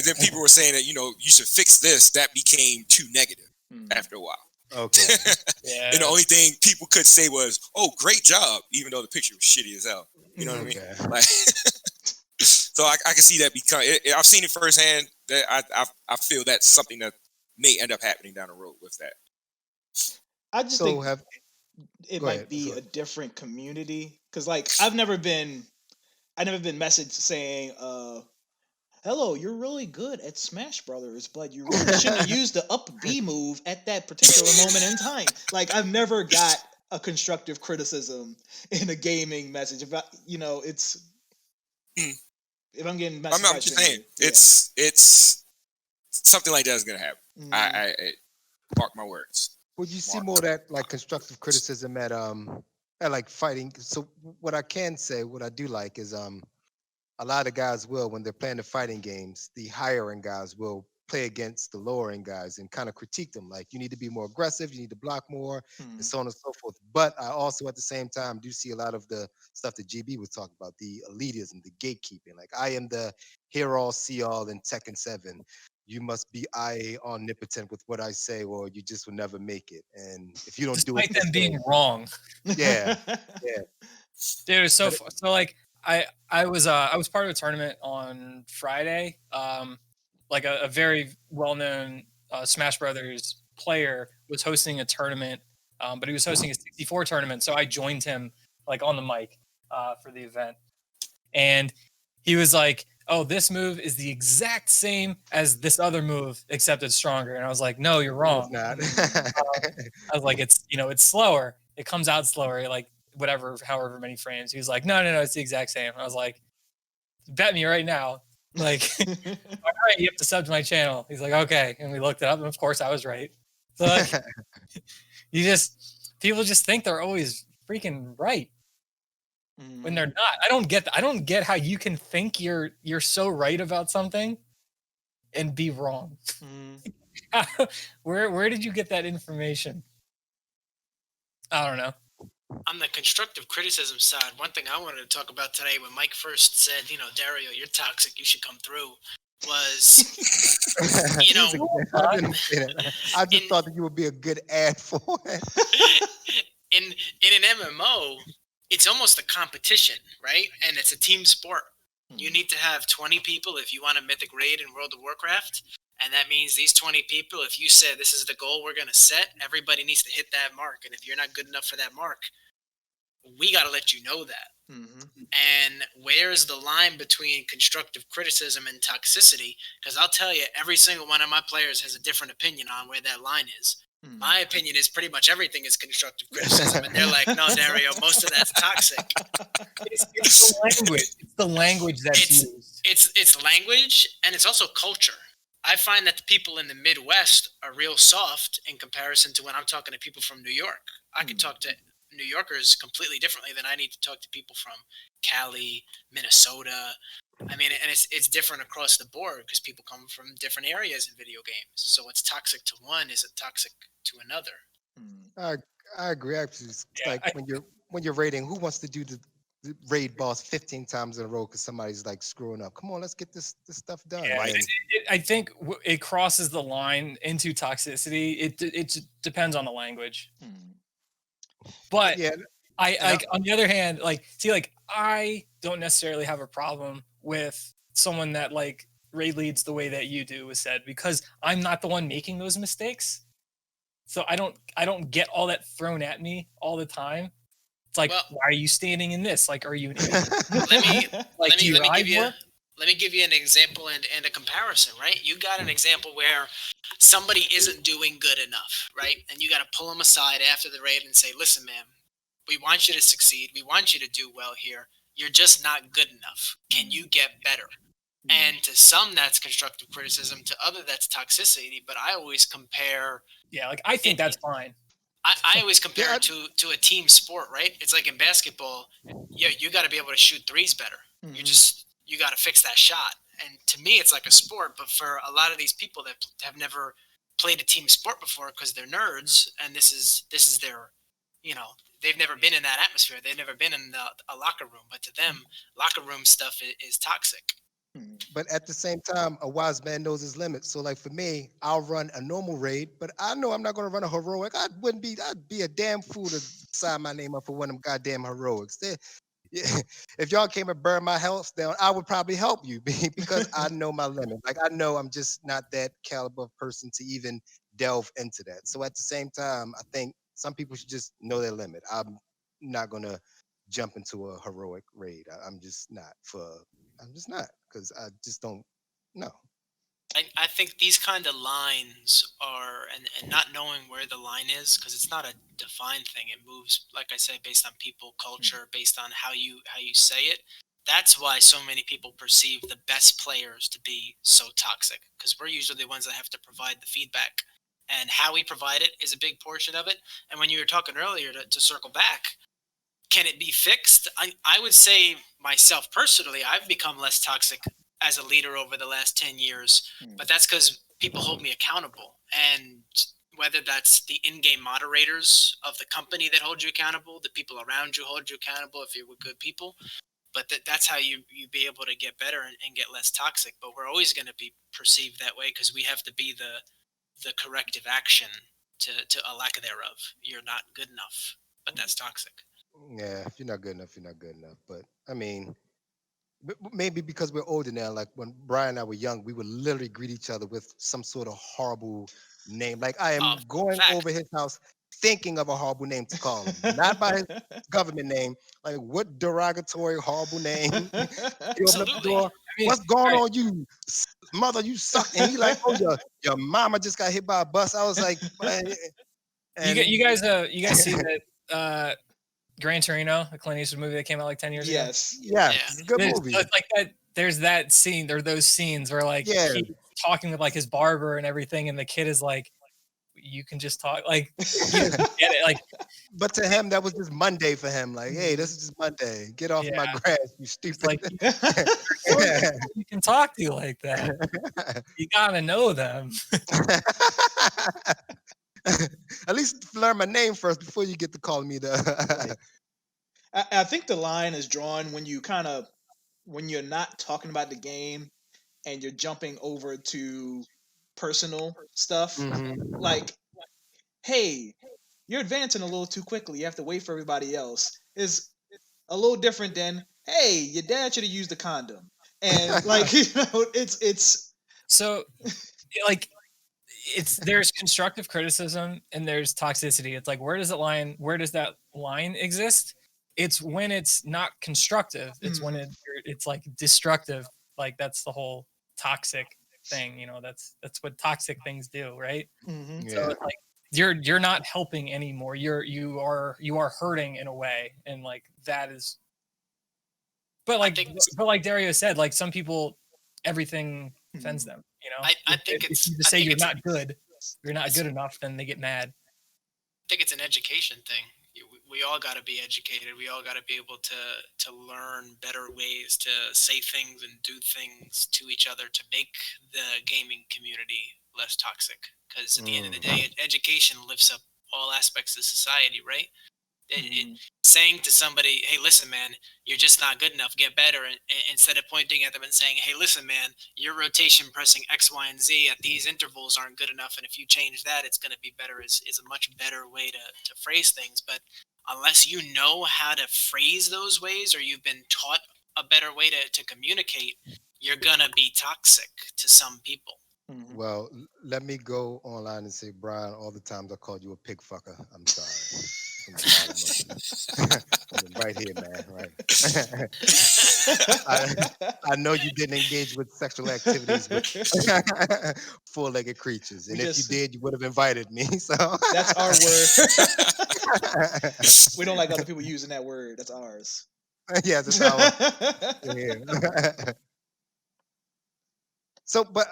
then people were saying that, you know, you should fix this. That became too negative after a while. Okay. Yeah. And the only thing people could say was, "Oh, great job," even though the picture was shitty as hell. You know what I mean? Like, so I can see that become. I've seen it firsthand. That I feel that's something that may end up happening down the road with that. I just think it might be a different community because, like, I've never been messaged saying, hello, you're really good at Smash Brothers, but you really shouldn't have used the up B move at that particular moment in time. Like, I've never got a constructive criticism in a gaming message. About, you know, it's if I'm getting messaged. I'm just saying, it's something like that is gonna happen. I mark my words. Would you see more of that like constructive criticism at like fighting? So what I can say, what I do like is a lot of guys will, when they're playing the fighting games, the higher end guys will play against the lower end guys and kind of critique them. Like, you need to be more aggressive, you need to block more, and so on and so forth. But I also at the same time do see a lot of the stuff that GB was talking about, the elitism, the gatekeeping. Like, I am the hear all, see all in Tekken 7. You must be omnipotent with what I say, or you just will never make it. And if you don't do it, despite them being wrong. Yeah. Dude, so like I was part of a tournament on Friday. Like a very well-known Smash Brothers player was hosting a tournament, but he was hosting a 64 tournament. So I joined him like on the mic for the event, and he was like, "Oh, this move is the exact same as this other move, except it's stronger." And I was like, "No, you're wrong." No, I was like, "It's it's slower. It comes out slower, like whatever, however many frames." He was like, "No, it's the exact same." I was like, "Bet me right now." Like, all right, you have to sub to my channel. He's like, "Okay," and we looked it up, and of course, I was right. So like, people just think they're always freaking right when they're not. I don't get how you can think you're so right about something and be wrong. Where did you get that information? I don't know. On the constructive criticism side, one thing I wanted to talk about today when Mike first said, Dario, you're toxic, you should come through, was, I just thought that you would be a good ad for it. in an MMO, it's almost a competition, right? And it's a team sport. You need to have 20 people if you want a mythic raid in World of Warcraft. And that means these 20 people, if you say this is the goal we're going to set, everybody needs to hit that mark. And if you're not good enough for that mark, we got to let you know that. And where's the line between constructive criticism and toxicity? Because I'll tell you, every single one of my players has a different opinion on where that line is. My opinion is pretty much everything is constructive criticism. And they're like, no, Dario, most of that's toxic. It's the language. It's the language that's used. It's language, and it's also culture. I find that the people in the Midwest are real soft in comparison to when I'm talking to people from New York. I can talk to New Yorkers completely differently than I need to talk to people from Cali, Minnesota. I mean, and it's different across the board because people come from different areas in video games. So what's toxic to one isn't toxic to another. I I agree. Actually, it's Yeah, like when you're raiding, who wants to do the raid boss 15 times in a row because somebody's like screwing up? Come on, let's get this stuff done. yeah. Right. And I think it crosses the line into toxicity. It depends on the language. But yeah, I and I, like on the other hand, like see, like I don't necessarily have a problem with someone that like raid leads the way that you do was said because I'm not the one making those mistakes. So I don't get all that thrown at me all the time. It's like, Well, why are you standing in this? Like, are you an idiot? let me Like, do your let me give eyes you work? let me give you an example and a comparison, right? You got an example where somebody isn't doing good enough, right? And you got to pull them aside after the raid and say, "Listen, man, we want you to succeed. We want you to do well here. You're just not good enough. Can you get better?" And to some, that's constructive criticism. To other, that's toxicity. But I always compare. Yeah, like I think that's fine. I always compare Yeah, it to a team sport, right? It's like in basketball. Yeah, you got to be able to shoot threes better. You got to fix that shot. And to me, it's like a sport. But for a lot of these people that have never played a team sport before because they're nerds, and this is their, you know, they've never been in that atmosphere. They've never been in a locker room. But to them, locker room stuff is toxic. but at the same time, a wise man knows his limits. So, like for me, I'll run a normal raid, but I know I'm not going to run a heroic. I'd be a damn fool to sign my name up for one of them goddamn heroics. Yeah, if y'all came and burned my house down, I would probably help you because I know my limit. Like I know I'm just not that caliber of person to even delve into that. So at the same time, I think some people should just know their limit. I'm not gonna jump into a heroic raid. I'm just not for. I'm just not because I just don't know. I think these kind of lines are, and not knowing where the line is, because it's not a defined thing. It moves, like I said, based on people, culture, based on how you say it. That's why so many people perceive the best players to be so toxic, because we're usually the ones that have to provide the feedback, and how we provide it is a big portion of it. And when you were talking earlier, to circle back, can it be fixed? I would say myself personally, I've become less toxic as a leader over the last 10 years, but that's because people hold me accountable. And whether that's the in-game moderators of the company that hold you accountable, the people around you hold you accountable if you're with good people, but that's how you be able to get better and get less toxic. But we're always going to be perceived that way because we have to be the corrective action to a lack thereof. You're not good enough, but that's toxic. Yeah, if you're not good enough, you're not good enough. But I mean, maybe because we're older now, like when Brian and I were young, we would literally greet each other with some sort of horrible name. Like I am going Fact. over his house thinking of a horrible name to call him, not by his government name. Like what derogatory, horrible name? He opened up the Absolutely. door. I mean, What's going I- on, you mother? You suck. And he like, oh, your mama just got hit by a bus. I was like, and you guys see that Gran Torino, the Clint Eastwood movie that came out like 10 years ago? Yes. yeah, Yeah. it's a good There's movie. like that. There's that scene or those scenes where like Yeah. he's talking with like his barber and everything, and the kid is like, "You can just talk." Like he doesn't get it. Like But to him, that was just Monday for him. Like, hey, this is just Monday. Get off my yeah, grass, you it's stupid. like you can talk to you like that. You gotta know them. At least learn my name first before you get to calling me the. I think the line is drawn when you're not talking about the game and you're jumping over to personal stuff. Mhm. Like, hey, you're advancing a little too quickly. You have to wait for everybody else. Is a little different than, hey, your dad should have used a condom. And like, it's So like there's constructive criticism and there's toxicity. It's like where does that line exist? It's when it's not constructive. It's when it's like destructive. Like that's the whole toxic thing, that's what toxic things do, right? Mhm. So Yeah. it's like you're not helping anymore. You are hurting in a way, and like that is. But like Dario said, like some people, everything offends them. I think If it's you I say think you're it's not good, you're not it's- good enough, then they get mad. think it's an education thing. We all got to be educated. We all got to be able to learn better ways to say things and do things to each other to make the gaming community less toxic. Because at the end of the day, education lifts up all aspects of society, right? Saying to somebody, "Hey, listen, man, you're just not good enough. Get better," and instead of pointing at them and saying, "Hey, listen, man, your rotation pressing X, Y, and Z at these intervals aren't good enough, and if you change that, it's going to be better," is a much better way to phrase things. But unless you know how to phrase those ways, or you've been taught a better way to communicate, you're gonna be toxic to some people. Well, let me go online and say, Brian, all the times I called you a pig fucker, I'm sorry. From the bottom of right here, man. Right. I know you didn't engage with sexual activities with four-legged creatures, and if you did, you would have invited me. So that's our word. We don't like other people using that word. That's ours. Yes, it's our. Yeah. So, but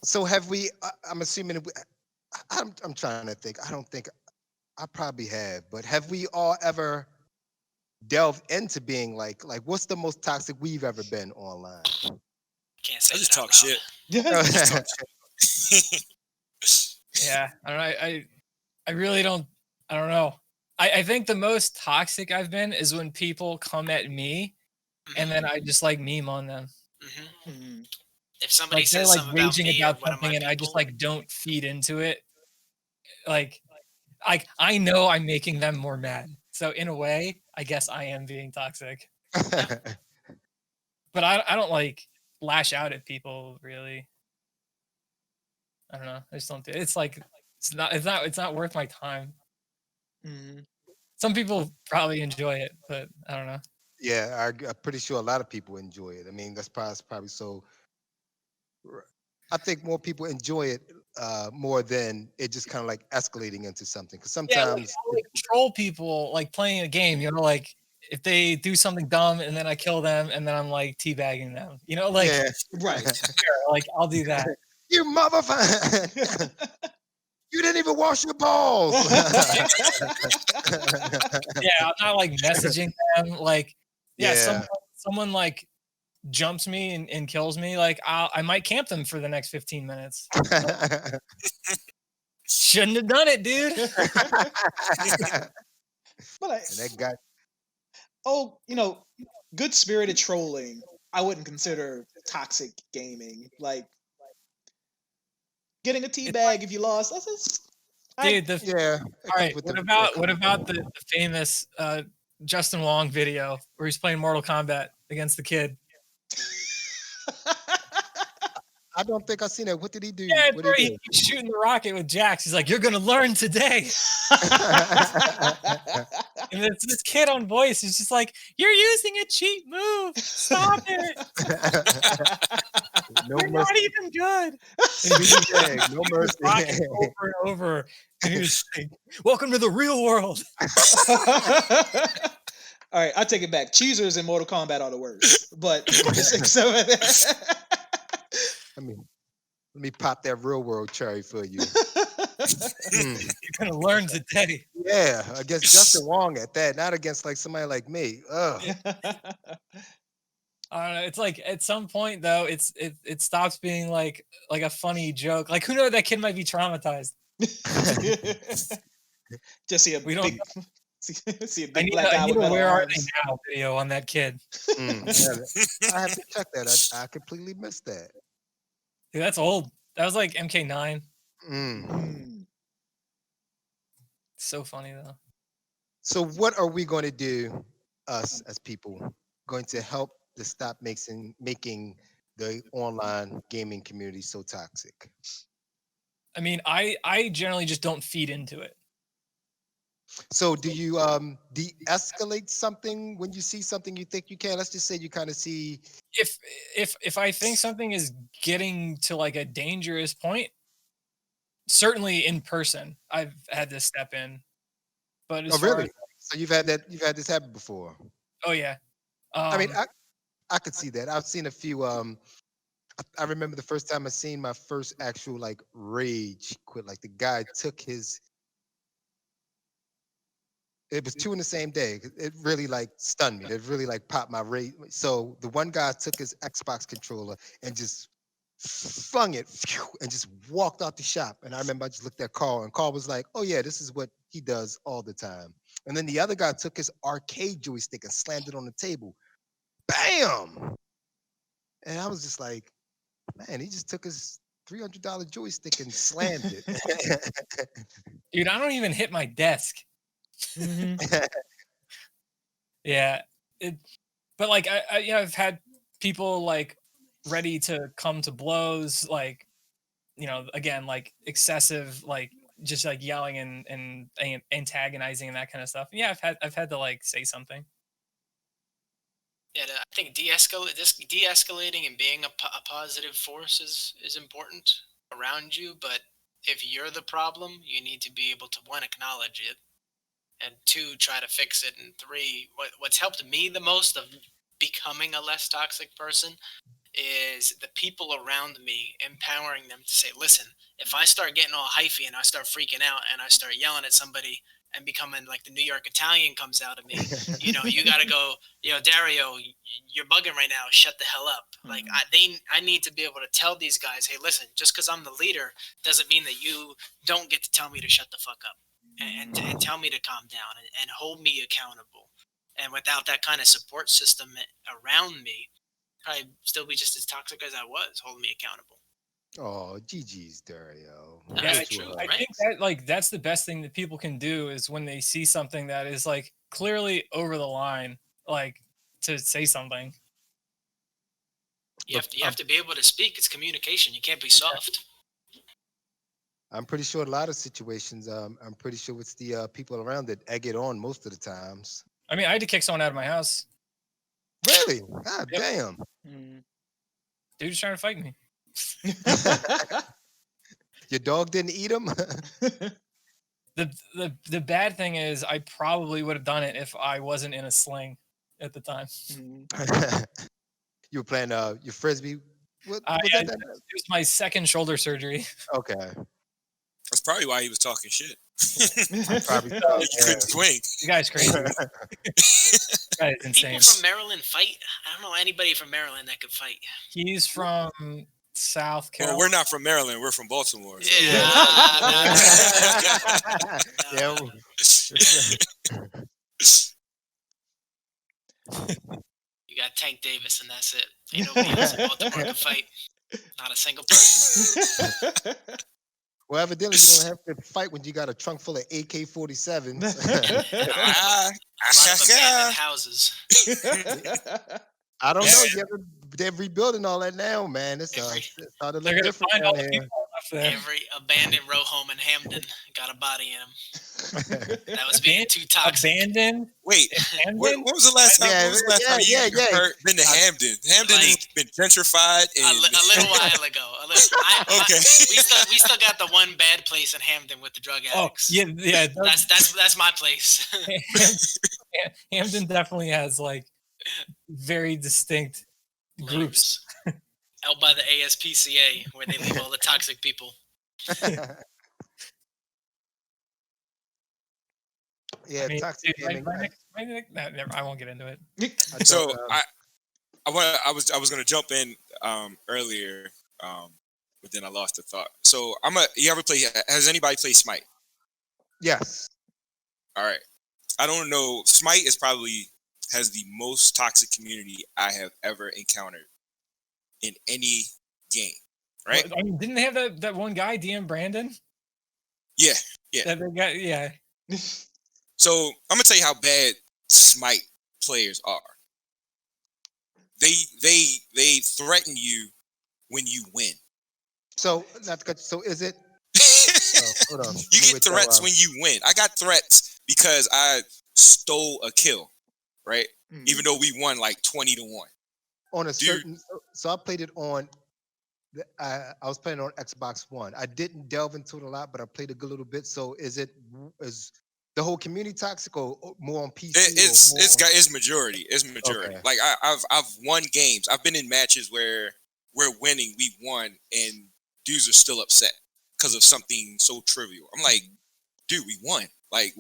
so have we? I'm assuming. I'm trying to think. I don't think I probably have, but have we all ever delved into being like what's the most toxic we've ever been online? Can't say I just that out talk loud. shit. I just talk shit. Yeah, I don't know. I really don't. I don't know. I think the most toxic I've been is when people come at me, and then I just like meme on them. If somebody Like they're says like something about raging me or about one of my something, and I people, just like don't feed into it. Like I know I'm making them more mad. So in a way, I guess I am being toxic. But I don't like lash out at people really. I don't know. I just don't do it. It's like it's not worth my time. Some people probably enjoy it, but I don't know. Yeah, I'm pretty sure a lot of people enjoy it. I mean, that's probably so. I think more people enjoy it more than it just kind of like escalating into something. Because Yeah, sometimes, I like troll people like playing a game, you know, like if they do something dumb and then I kill them and then I'm like teabagging them. You know, like yeah, Right. sure, like I'll do that. you motherfucker, you didn't even wash your balls. Yeah, I'm not like messaging them. Like, yeah, Yeah. someone like jumps me and kills me. Like, I might camp them for the next 15 minutes. Shouldn't have done it, dude. But And that guy, good spirited trolling, I wouldn't consider toxic gaming. Like getting a tea It's like, bag if you lost. That's just, dude, yeah. all right, what about the famous Justin Wong video where he's playing Mortal Kombat against the kid? I don't think I've seen that. What did he do? Yeah, it's What where did he do? he's shooting the rocket with Jax. He's like, "You're gonna learn today." And it's this kid on voice. He's just like, "You're using a cheat move. Stop it. No You're not mercy. even good." No mercy. Rocket over and over. And he was like, "Welcome to the real world." All right, I take it back. Cheesers in Mortal Kombat are the worst, but Let me pop that real world cherry for you. You're gonna learn today. Yeah, against Justin Wong at that, not against like somebody like me. Ugh. I don't know. It's like at some point though, it stops being like a funny joke. Like who knows, that kid might be traumatized. Just see a We don't. big, see a I big need black guy with a metal "Where Are They arms. Now" video on that kid. I have to check that. I completely missed that. Dude, that's old. That was like MK9. So funny though. So what are we going to do, us as people, going to help to stop making the online gaming community so toxic? I mean, I generally just don't feed into it. So do you de-escalate something when you see something you think you can? Let's just say you kind of see. If I think something is getting to like a dangerous point, certainly in person, I've had to step in. But as Oh, far really? as, So you've had this happen before? oh yeah, I mean, I could see that. I've seen a few I remember the first time I seen my first actual like rage quit. Like the guy took his. It was two in the same day. It really like stunned me. It really like popped my rage. So the one guy took his Xbox controller and just flung it and just walked out the shop. And I remember I just looked at Carl, and Carl was like, "Oh yeah, this is what he does all the time." And then the other guy took his arcade joystick and slammed it on the table. Bam! And I was just like, man, he just took his $300 joystick and slammed it. Dude, I don't even hit my desk. Mhm. Yeah. But like I've had people like ready to come to blows, like, again, like excessive, like just like yelling and antagonizing and that kind of stuff. Yeah, I've had to like say something. Yeah, I think de-escalating and being a positive force is important around you. But if you're the problem, you need to be able to, one, acknowledge it, and two, try to fix it, and three, what's helped me the most of becoming a less toxic person is the people around me, empowering them to say, listen, if I start getting all hyphy and I start freaking out and I start yelling at somebody and becoming like the New York Italian comes out of me, you got to go, Dario, you're bugging right now. Shut the hell up. Like I need to be able to tell these guys, hey, listen, just because I'm the leader doesn't mean that you don't get to tell me to shut the fuck up and tell me to calm down and hold me accountable. And without that kind of support system around me, probably still be just as toxic as I was, holding me accountable. Oh, GG's, Dario. Yeah, That's true, I right? think that like that's the best thing that people can do is when they see something that is like clearly over the line, like to say something. You have to be able to speak. It's communication. You can't be soft. I'm pretty sure a lot of situations, I'm pretty sure it's the people around that egg it on most of the times. I mean, I had to kick someone out of my house. Really? God Yep. damn. Dude was trying to fight me. Your dog didn't eat him? The bad thing is I probably would have done it if I wasn't in a sling at the time. You were playing your frisbee. What I, was I- that? it was my second shoulder surgery. Okay. That's probably why he was talking shit. Probably You couldn't swing. The guy's crazy. The guy is insane. People from Maryland fight. I don't know anybody from Maryland that could fight. He's from South Carolina. Well, we're not from Maryland. We're from Baltimore. So. Yeah. You got Tank Davis, and that's it. Ain't nobody else in Baltimore can fight. Not a single person. Well, evidently you don't have to fight when you got a trunk full of AK-47s. A lot of abandoned houses. I don't know. They're rebuilding all that now, man. It's starting to They're look gonna different find all down the here. people left there. Every abandoned row home in Hamden got a body in him. That was being too toxic. Abandoned? Wait, Hamden? when was the last time? Yeah, when was the last time you been to Hamden? Hamden has been gentrified. A little while ago. Okay. We still got the one bad place in Hamden with the drug Oh, addicts. yeah. That's my place. Hamden definitely has like very distinct groups. Out by the ASPCA, where they leave all the toxic people. Yeah, I mean, toxic dude, gaming. I won't get into it. So I was gonna jump in earlier, but then I lost the thought. So you ever play? Has anybody played Smite? Yes. All right. I don't know. Smite has the most toxic community I have ever encountered in any game. Right? Well, I mean, didn't they have that one guy, DM Brandon? Yeah. That they got, yeah. So I'm gonna tell you how bad Smite players are. They threaten you when you win. So is it? Hold on. You get threats when you win. I got threats because I stole a kill, right? Even though we won like 20-1. On a certain. So I played it on. I was playing on Xbox One. I didn't delve into it a lot, but I played a good little bit. So is the whole community toxic or more on PC? It's majority. It's majority. Okay. Like I've won games. I've been in matches where we're winning, we won, and dudes are still upset because of something so trivial. I'm like, dude, we won. Like,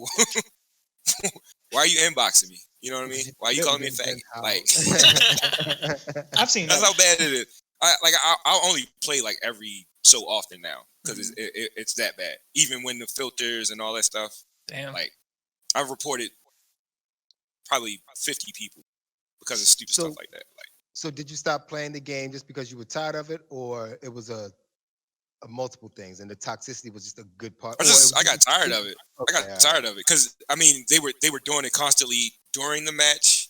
why are you inboxing me? You know what I mean? Why are you calling me a faggot? Like, I've seen that's that. how bad it is. I'll only play like every so often now because it's that bad. Even when the filters and all that stuff. Damn. Like, I've reported probably 50 people because of stupid stuff like that. Like, So did you stop playing the game just because you were tired of it, or it was a multiple things, and the toxicity was just a good part? I got tired of it. Okay, I got tired of it because I mean they were doing it constantly during the match,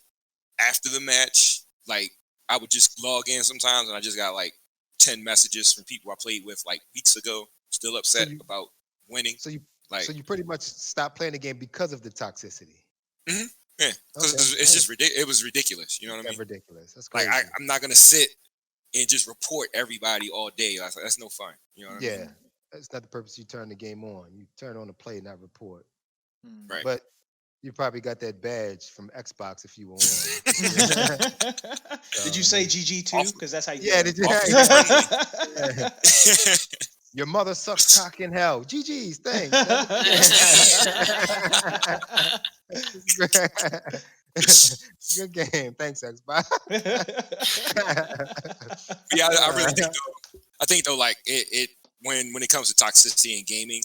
after the match. Like, I would just log in sometimes, and I just got like 10 messages from people I played with like weeks ago, still upset about winning. So you Like, so you pretty much stopped playing the game because of the toxicity. yeah, because it's just ridiculous. It was ridiculous. You know what I mean? Ridiculous. That's Like, crazy. I'm not gonna sit and just report everybody all day. That's no fun. You know what I mean? Yeah, that's not the purpose. You turn the game on. You turn on to play, not report. Right. But you probably got that badge from Xbox if you were on. Did you say GG too? Because that's how you. Yeah, did you? Yeah. Your mother sucks cock in hell. GG's, thanks. Good game. Thanks, Xbox. Yeah, I really think though. I think though, like it when it comes to toxicity in gaming,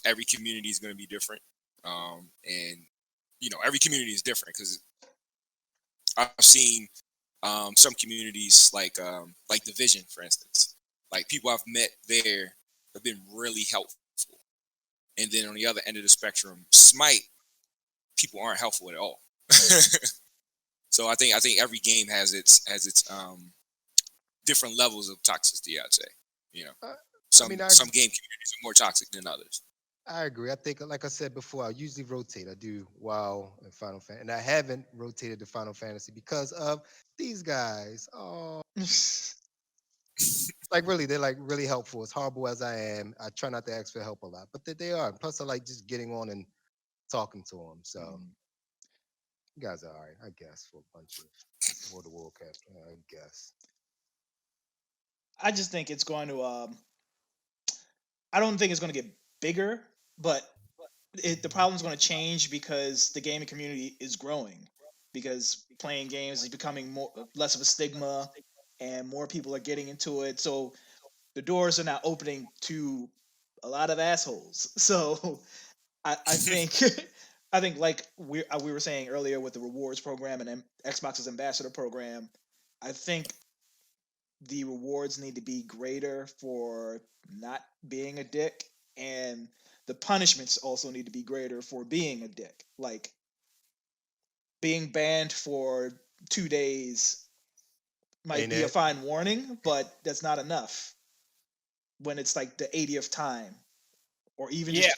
every community is going to be different, and you know every community is different because I've seen some communities like Division, for instance, like people I've met there have been really helpful, and then on the other end of the spectrum, Smite, people aren't helpful at all. So I think every game has its different levels of toxicity. I'd say, you know, some game communities are more toxic than others. I agree. I think, like I said before, I usually rotate. I do WoW and Final Fantasy, and I haven't rotated to Final Fantasy because of these guys. Oh, like really, they're like really helpful. As horrible as I am, I try not to ask for help a lot, but they are. Plus, I like just getting on and talking to them. So, you guys are all right, I guess, for a bunch of World Cup. I guess. I just think it's going to. I don't think it's going to get bigger, but the problem's going to change because the gaming community is growing. Because playing games is becoming less of a stigma, and more people are getting into it. So the doors are now opening to a lot of assholes. So I think I think like we were saying earlier with the rewards program and Xbox's ambassador program, I think the rewards need to be greater for not being a dick, and the punishments also need to be greater for being a dick. Like being banned for 2 days might be a fine warning, but that's not enough when it's like the 80th time, or even just.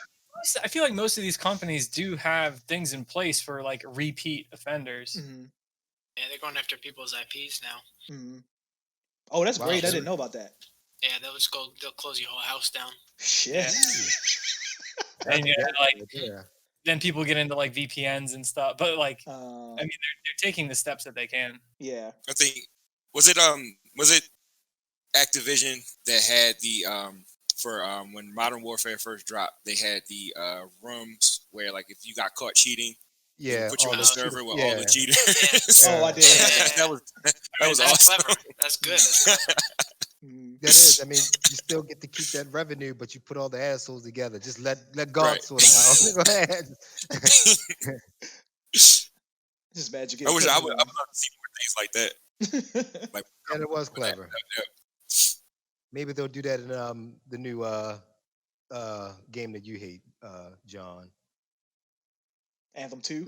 I feel like most of these companies do have things in place for like repeat offenders. Yeah, they're going after people's IPs now. Oh, that's great. I didn't know about that. Yeah, they'll close your whole house down. Shit. And then people get into like VPNs and stuff. But like, I mean, they're taking the steps that they can. Yeah. I think was it Activision that had the for when Modern Warfare first dropped, they had the rooms where like if you got caught cheating, yeah, put you on the server with all the cheaters. Oh, I did. that was awesome. Clever. That's good. That is. I mean, you still get to keep that revenue, but you put all the assholes together. Just let God sort them out. Go ahead. Just magic. I would love to see more things like that. Like, and it was clever. Maybe they'll do that in the new game that you hate, John. Anthem 2?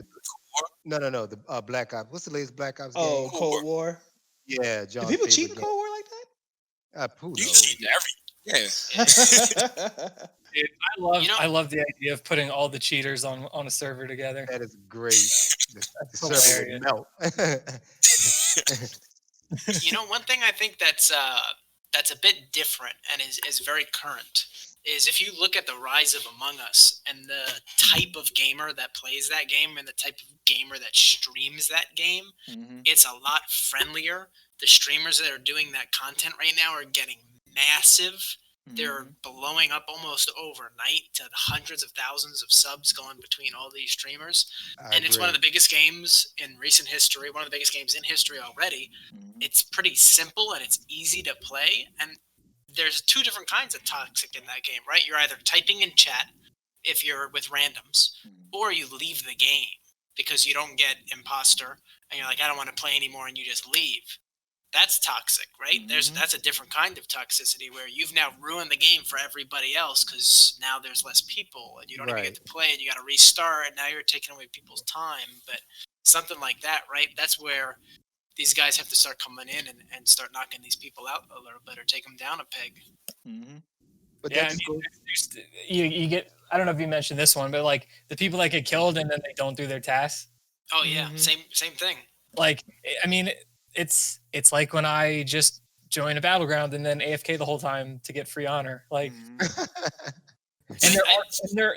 No. The Black Ops. What's the latest Black Ops game? Oh, Cold War. Yeah, John. Do people cheat in Cold War like that? Who knows? You cheat in Dude, I love the idea of putting all the cheaters on a server together. That is great. The server would melt. One thing I think that's a bit different and is very current is if you look at the rise of Among Us and the type of gamer that plays that game and the type of gamer that streams that game, it's a lot friendlier the streamers that are doing that content right now are getting massive. They're blowing up almost overnight to hundreds of thousands of subs going between all these streamers. I And it's one of agree. the biggest games in recent history, one of the biggest games in history already. It's pretty simple and it's easy to play. And there's two different kinds of toxic in that game, right? You're either typing in chat if you're with randoms, or you leave the game because you don't get imposter and you're like, I don't want to play anymore, and you just leave. That's toxic, right? That's a different kind of toxicity where you've now ruined the game for everybody else because now there's less people and you don't even get to play and you got to restart and now you're taking away people's time. But something like that, right? That's where these guys have to start coming in and start knocking these people out a little bit or take them down a peg. But Yeah, that's cool. you get. I don't know if you mentioned this one, but like the people that get killed and then they don't do their tasks. Oh yeah, same thing. Like, I mean, it's like when I just join a battleground and then AFK the whole time to get free honor. Like, and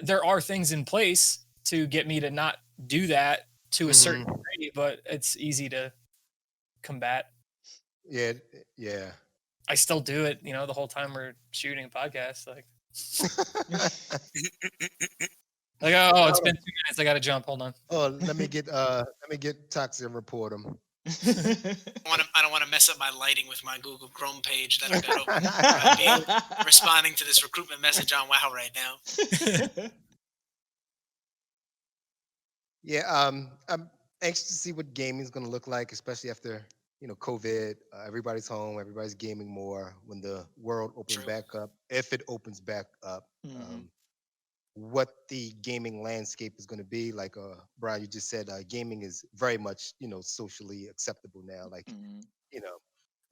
there are things in place to get me to not do that to a certain degree, but it's easy to combat. Yeah. I still do it, the whole time we're shooting a podcast. Like, oh, it's been 2 minutes. I got to jump. Hold on. Oh, let me get Toxic and report him. I don't want to mess up my lighting with my Google Chrome page that I've got open. I'm responding to this recruitment message on WoW right now. Yeah, I'm anxious to see what gaming is going to look like, especially after COVID. Everybody's home, everybody's gaming more. When the world opens back up, if it opens back up, what the gaming landscape is going to be. Like Brian, you just said, gaming is very much socially acceptable now. Like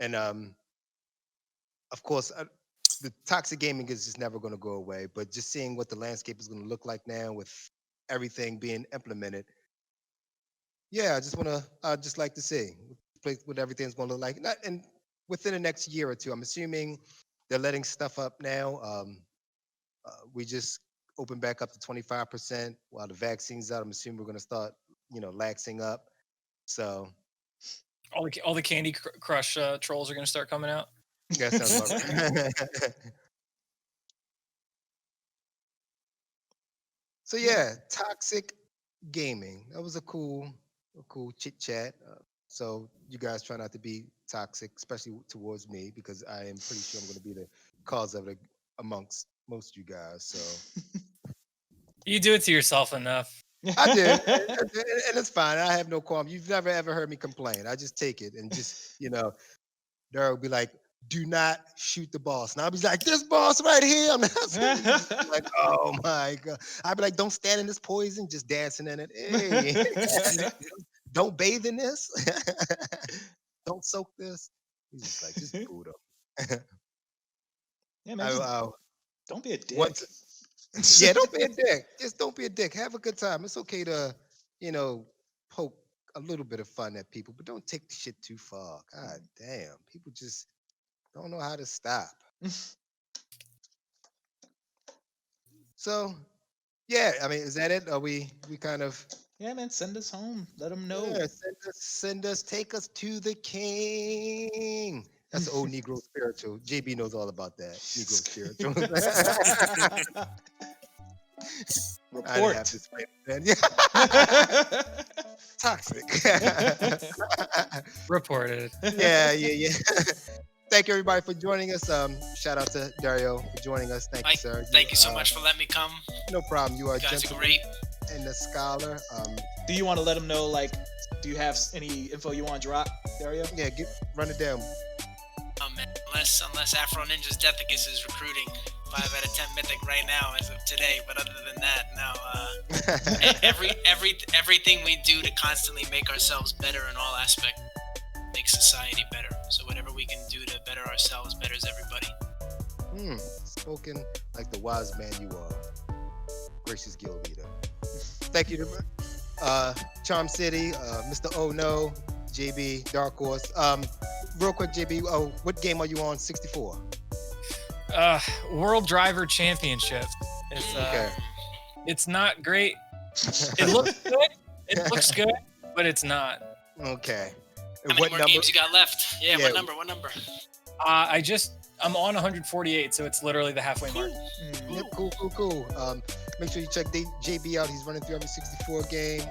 and of course. The toxic gaming is just never going to go away, but just seeing what the landscape is going to look like now with everything being implemented. Yeah, I'd just like to see what everything's going to look like. And within the next year or two, I'm assuming they're letting stuff up now. We just open back up to 25% while the vaccine's out. I'm assuming we're going to start, laxing up. So all the Candy Crush trolls are going to start coming out. yeah, sounds about right. So yeah, toxic gaming. That was a cool chit chat. So you guys try not to be toxic, especially towards me, because I am pretty sure I'm going to be the cause of it amongst most of you guys. So you do it to yourself enough. I did, and it's fine. I have no qualm. You've never ever heard me complain. I just take it and just Daryl will be like, "Do not shoot the boss." And I'll be like, "This boss right here." I'm not like, "Oh my god." I'd be like, "Don't stand in this poison, just dancing in it. Hey. Don't bathe in this. Don't soak this." He's just like, "Just boot up." Yeah, man. Don't be a dick. Yeah, don't be a dick. Just don't be a dick. Have a good time. It's okay to, poke a little bit of fun at people, but don't take the shit too far. God damn. People just don't know how to stop. So, yeah, I mean, is that it? Are we kind of... Yeah, man, send us home. Let them know. Yeah, send us, take us to the king. That's the old Negro spiritual. JB knows all about that. Negro spiritual. Report. I didn't have to explain it then. Toxic. Reported. Yeah. Thank you, everybody, for joining us. Shout out to Dario for joining us. Thank you, sir. Thank you so much for letting me come. No problem. You are You guys are gentleman great. and a scholar. Do you want to let them know, like, do you have any info you want to drop, Dario? Yeah, run it down. Oh man, unless Afro Ninja's Deathicus is recruiting 5 out of 10 mythic right now as of today, but other than that, no. Everything we do to constantly make ourselves better in all aspects makes society better. So whatever we can do to better ourselves betters everybody. Spoken like the wise man you are, gracious guild leader. Thank you to Charm City, Mr. Oh No, JB, Dark Horse. Real quick, JB, what game are you on? 64. World Driver Championship. It's Okay. It's not great. It looks good. It looks good, but it's not. Okay. How many What more number? games you got left? Yeah, Yeah. what number? What number? I'm on 148, so it's literally the halfway mark. Yep, cool. Make sure you check JB out. He's running through every 64 game.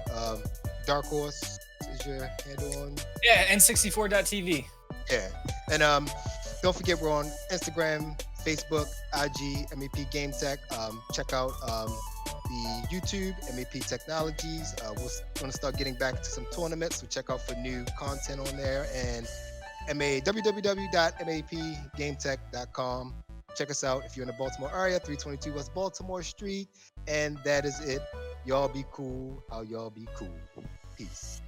Dark Horse is your handle on. Yeah, N64.tv. Yeah, and don't forget we're on Instagram, Facebook, IG, MEP Game Tech. Check out the YouTube, MEP Technologies. We're going to start getting back to some tournaments, so check out for new content on there. And www.mapgametech.com. Check us out if you're in the Baltimore area, 322 West Baltimore Street. And that is it. Y'all be cool. How y'all be cool. Peace.